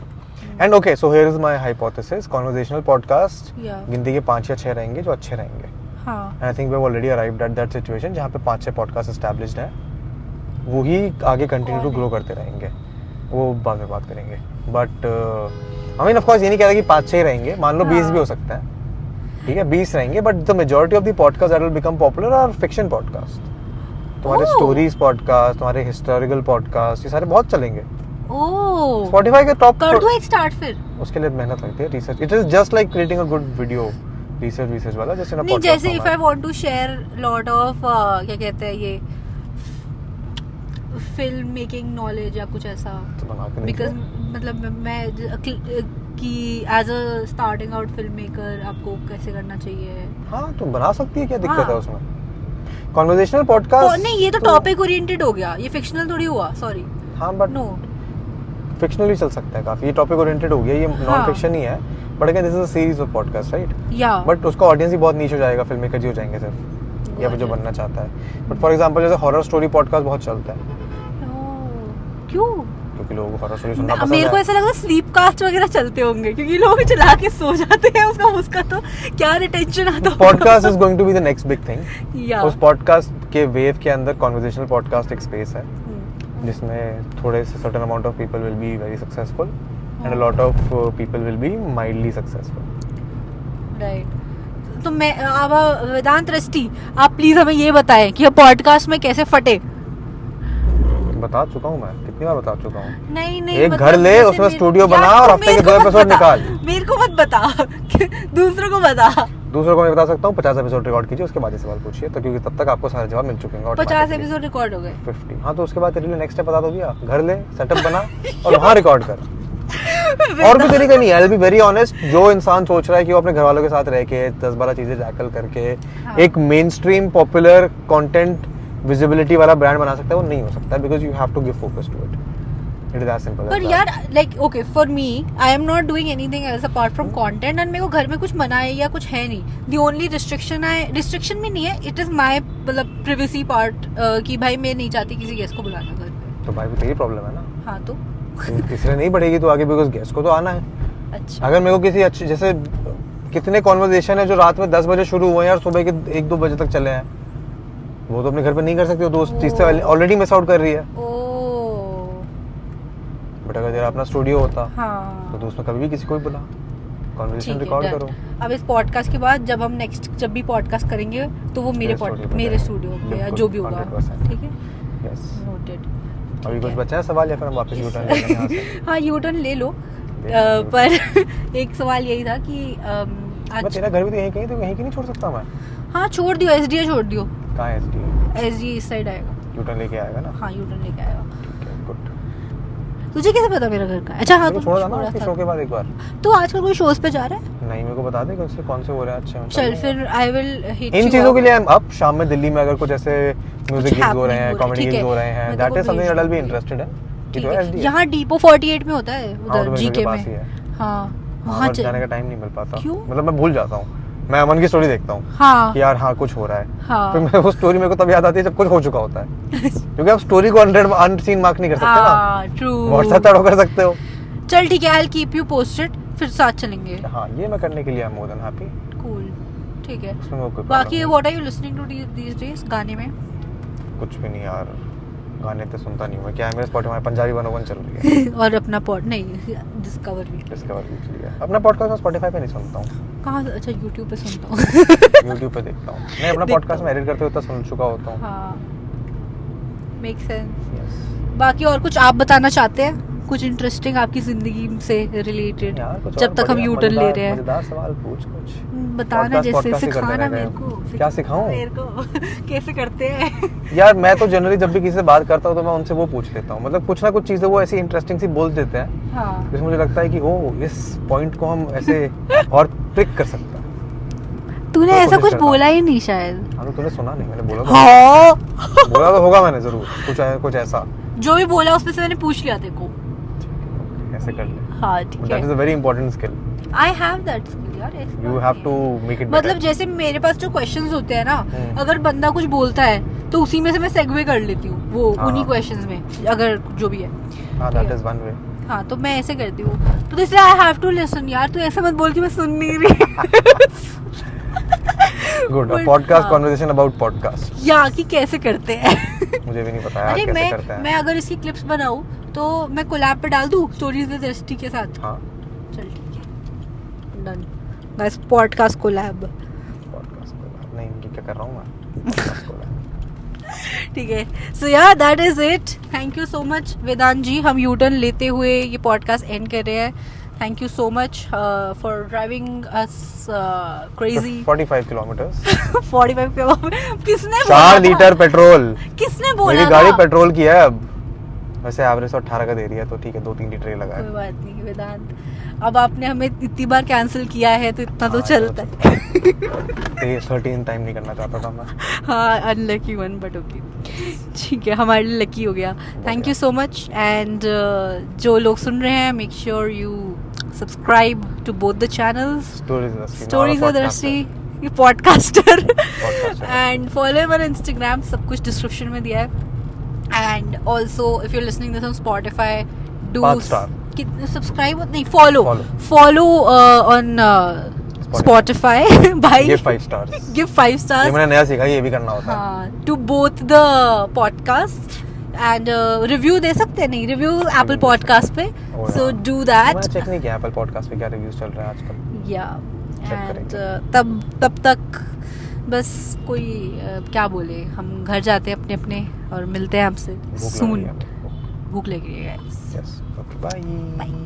And okay, so here is my hypothesis. Conversational podcast गिनती के 5 या 6 रहेंगे जो अच्छे रहेंगे. And I think we have already arrived at that situation जहाँ पे 5-6 podcast established हैं, वो ही आगे कंटिन्यू टू ग्रो करते रहेंगे, वो बाद में बात करेंगे. But I mean of course ये नहीं कह रहा कि 5-6 ही रहेंगे, मान लो 20 भी हो सकता है, ठीक है 20 रहेंगे, but the majority of the podcast that will become popular are fiction podcast. तुम्हारे स्टोरीज पॉडकास्ट, तुम्हारे हिस्टोरिकल पॉडकास्ट, ये सारे बहुत चलेंगे. Spotify के टॉप कर दो एक स्टार्ट, फिर उसके लिए मेहनत लगती है, research. It is just like creating a good video, research वाला जैसे ना पॉडकास्ट. जैसे if I want to share lot of क्या कहते हैं ये फिल्म मेकिंग नॉलेज या कुछ ऐसा, तो बिकॉज मतलब मैं कि as a starting out film maker आपको कैसे करना चाहिए. हाँ तो बना सकती है, क्या दिक्कत है उसमें. कन्वर्सेशनल पॉडकास्ट नहीं, ये तो टॉपिक ओरिएंटेड हो गया, ये फिक्शनल थोड़ी हुआ. सॉरी. हाँ बट नो फिक्शनल भी चल सकता है काफी, ये टॉपिक ओरिएंटेड हो गया, ये नॉन फिक्शन ही है. But again this is a series of podcast right. या बट उसका ऑडियंस ही बहुत नीच हो जाएगा, फिल्म मेकर जी हो जाएंगे सिर्फ, या फिर जो बनना चाहता है. बट फॉर एग्जांपल जैसे हॉरर स्टोरी पॉडकास्ट बहुत चलता है. क्यों? क्योंकि लोगों को हॉरर स्टोरी सुनना पसंद है. मेरे को ऐसा लगा स्लीप कास्ट वगैरह चलते होंगे क्योंकि लोग चला के सो जाते हैं, उसका तो क्या रिटेंशन आता है. Podcast is going to be the next big thing. या उस पॉडकास्ट के वेव के अंदर कन्वर्सेशनल पॉडकास्ट एक स्पेस है जिसमें थोड़े से certain amount of people will be very successful and a lot of people will be mildly successful. Right. तो मैं अब वेदांत रस्टी, आप प्लीज हमें ये बताएं कि पॉडकास्ट में कैसे फटे. बता चुका हूँ, मैं कितनी बार बता चुका हूँ. नहीं एक घर ले, उसमें स्टूडियो बना और हफ्ते के 2 एपिसोड निकाल. मेरे को मत बता, दूसरों को बता. दूसरों को मैं बता सकता हूँ 50 एपिसोड रिकॉर्ड कीजिए, उसके बाद ये सवाल पूछिए, तो क्योंकि तब तक आपको सारे जवाब मिल चुके होंगे. 50 एपिसोड रिकॉर्ड हो गए. 50. हाँ तो उसके बाद तेरे लिए नेक्स्ट स्टेप बता दो भैया, घर ले, सेटअप बना और वहाँ रिकॉर्ड कर. और भी तरीका नहीं है. I will be very honest, जो इंसान सोच रहा है कि वो अपने घर वालों के साथ रह के 10-12 चीजें टैकल करके एक mainstream popular content visibility वाला ब्रांड बना सकता है, वो नहीं हो सकता because you have to give focus to it. It is as simple as But that. यार like okay for me I am not doing anything else apart from content and मेरे को घर में कुछ मना है या कुछ है नहीं. The only restriction भी नहीं है, it is my मतलब privacy part कि भाई मैं नहीं चाहती किसी गेस्ट को बुलाना घर पे. तो भाई वो तेरी प्रॉब्लम है ना. हाँ तो इसलिए नहीं बढ़ेगी तो आगे बिकॉज गेस्ट को तो आना है. अच्छा. अगर मेरे को किसी अच्छे जैसे कितने कॉन्वर्सेशन है जो रात में 10 बजे शुरू हुए हैं और सुबह के 1-2 बजे तक चले हैं, वो तो अपने घर पे नहीं कर सकते, तो उस चीज से ऑलरेडी मिस आउट कर रही है. बट अगर तेरा अपना स्टूडियो होता तो उसमें कभी भी किसी को भी बुला, कन्वर्सेशन ठीक है, रिकॉर्ड done. करो। अब इस पॉडकास्ट के बाद जब हम नेक्स्ट जब भी पॉडकास्ट करेंगे तो वो मेरे मेरे स्टूडियो पे या बिल्कुल, जो भी होगा, 100%। ठीक है, यस। नोटेड। अभी कुछ बचा है सवाल या फिर हम वापस यूटर्न ले लें यहाँ से? हाँ, यूटर्न ले लो। लो। पर एक सवाल यही था कि मैं आज तेरा घर भी तो यहीं कहीं, तो यहीं की नहीं छोड़ सकता मैं? हाँ छोड़ दियो, एसडीए छोड़ दियो। कहाँ है एसडी? एसडीए इस साइड आएगा। यूटर्न लेके आएगा ना? हाँ, यूटर्न लेके आएगा। ठीक है, गुड। तुझे कैसे पता मेरा घर कहाँ है? अच्छा हाँ, मेरे को तुम छोड़ देना छोड़ा उसके था। शो के बाद एक बार। तो आजकल कोई शोज पे जा रहा है? नहीं, मेरे को बता दे कौन से हो रहे हैं अच्छे। चल फिर आई विल हिट इन चीजों के लिए I'm up। शाम में दिल्ली में अगर कुछ ऐसे म्यूजिक गिग्स हो रहे हैं, happening कॉमेडी ठीक गिग्स है, हो रहे हैं, मैं दैट तेको is something that I will be भेज इंटरेस्टेड इन। ठीक है, यहाँ डीपो 48 में होता है उधर जीके में। हाँ, वहाँ वहाँ जाने का टाइम नहीं मिल पाता। क्यों? मतलब मैं भूल जाता हूँ। मैं अमन की स्टोरी देखता हूँ हाँ कि यार हाँ कुछ हो रहा है, हाँ फिर मैं वो स्टोरी मेरे को तब याद आती है जब कुछ हो चुका होता है। क्योंकि आप स्टोरी को 100 अनसीन मार्क नहीं कर सकते ना। ट्रू। व्हाट्सएप चढ़ो कर सकते हो। चल ठीक है, I will keep you posted, फिर साथ चलेंगे। हाँ, ये मैं करने के लिए I am more than happy. Cool, ठीक है। उसमें वो कोई बाकी problem what are you listening to these days गाने में? नहीं। कुछ भी नहीं यार, गाने तो सुनता नहीं हूँ मैं। क्या है, मेरे स्पॉटिफाई पंजाबी 101 चल रही है। और अपना पॉड नहीं, डिस्कवर भी। डिस्कवर भी चली है। अपना पॉडकास्ट मैं स्पॉटिफाई पे नहीं सुनता हूँ। कहाँ? अच्छा, यूट्यूब पे सुनता हूँ। यूट्यूब पे देखता हूँ। नहीं, अपना देखता पॉडकास्ट में एडिट करते हुए तो सुन चुका होता हूँ। हाँ, मेक सेंस। Yes। बाकी और कुछ आप बताना चाहते हैं? कुछ इंटरेस्टिंग आपकी जिंदगी से रिलेटेड, यार कुछ जब और तक हम बढ़िया यूटर्न ले रहे हैं? मजेदार सवाल पूछ कुछ। बताना, जैसे podcast ही करते सिखाना रह मेरे गए। को। क्या सिखाऊं? मेरे को कैसे करते हैं? यार मैं तो जनरली जब भी किसी से बात करता हूँ तो मैं उनसे वो पूछ लेता हूँ। मतलब कुछ ना कुछ चीजें वो ऐसी इंटरेस्टिंग सी बोल देते हैं हाँ, जिसमें मुझे लगता है कि ओ इस पॉइंट को हम ऐसे और पिक कर सकते हैं। तूने मैं ऐसा कोशिश कुछ करता हूँ। बोला ही नहीं शायद। हाँ, तो तूने सुना नहीं, मैंने बोला हाँ, बोला तो होगा मैंने जरूर कुछ ऐसा। जो भी बोला उसमें से मैंने पूछ लिया तेरे को। ऐसे कर ले। हाँ ठीक दैट इज है, a very important skill. I have that skill यार। ऐसी यू बात हैव नहीं टू है। मेक इट मतलब जैसे मेरे पास जो क्वेश्चंस होते हैं ना, हम्म। अगर बंदा कुछ बोलता है तो उसी में से मैं सेगवे कर लेती हूँ वो हाँ। उन्हीं क्वेश्चंस में, अगर जो भी है। हाँ, दैट इज वन वे। हाँ, तो मैं ऐसे करती हूँ, तो इसलिए आई हैव टू लिसन यार। तू ऐसे मत बोल कि मैं सुन नहीं रही। गुड, But, पॉडकास्ट हाँ। Conversation about podcast. या कि कैसे करते हैं। मुझे भी नहीं पता यार अरे कैसे करते हैं। मैं अगर इसकी क्लिप्स बनाऊँ तो मैं कोलैब पे डाल दूँ स्टोरीज विद दृष्टि के साथ। हाँ, चल ठीक है, done. Guys, podcast collab. Podcast को नहीं, ये क्या कर रहा हूँ मैं? Podcast collab। ठीक है, so yeah that is it. Thank you so much Vedant ji. हम यूटर्न लेते हुए ये पॉडकास्ट एंड कर रहे हैं। Thank you so much for driving us crazy 45 kilometres. 45 kilometre. किसने 4 लीटर पेट्रोल। किसने बोला मेरी गाड़ी था? पेट्रोल की है अब। वैसे एवरेज 18 का दे रही है तो ठीक है, 2-3 लीटर ही लगा कोई है। बात नहीं वेदांत, अब आपने हमें इतनी बार कैंसिल किया है तो इतना तो हाँ, चलता है। 13 टाइम नहीं करना चाहता था मैं। हाँ, अनलकी वन, बट ओके, ठीक है, हमारे लिए लकी हो गया। Thank you so much. And जो लोग सुन रहे हैं, make sure you subscribe to both the channels, stories with Rusty, ये podcaster, and follow him on Instagram. सब कुछ डिस्क्रिप्शन में दिया है। And also if you listening this on Spotify, do 5 star. Subscribe नहीं, follow on Spotify by Give 5 stars। give 5 stars। ये मैंने नया सीखा, ये भी करना होता है। हाँ, to both the podcast and review दे सकते हैं, नहीं रिव्यू एप्पल पॉडकास्ट पे, so do that। मैंने चेक नहीं किया एप्पल पॉडकास्ट पे क्या रिव्यूज चल रहे हैं आजकल। या Check एंड करेंगे। तब तक बस कोई क्या बोले, हम घर जाते हैं अपने अपने और मिलते हैं आपसे भूख लग रही सून। है हमको। भूख लग रही है guys। Yes, okay, bye। Bye।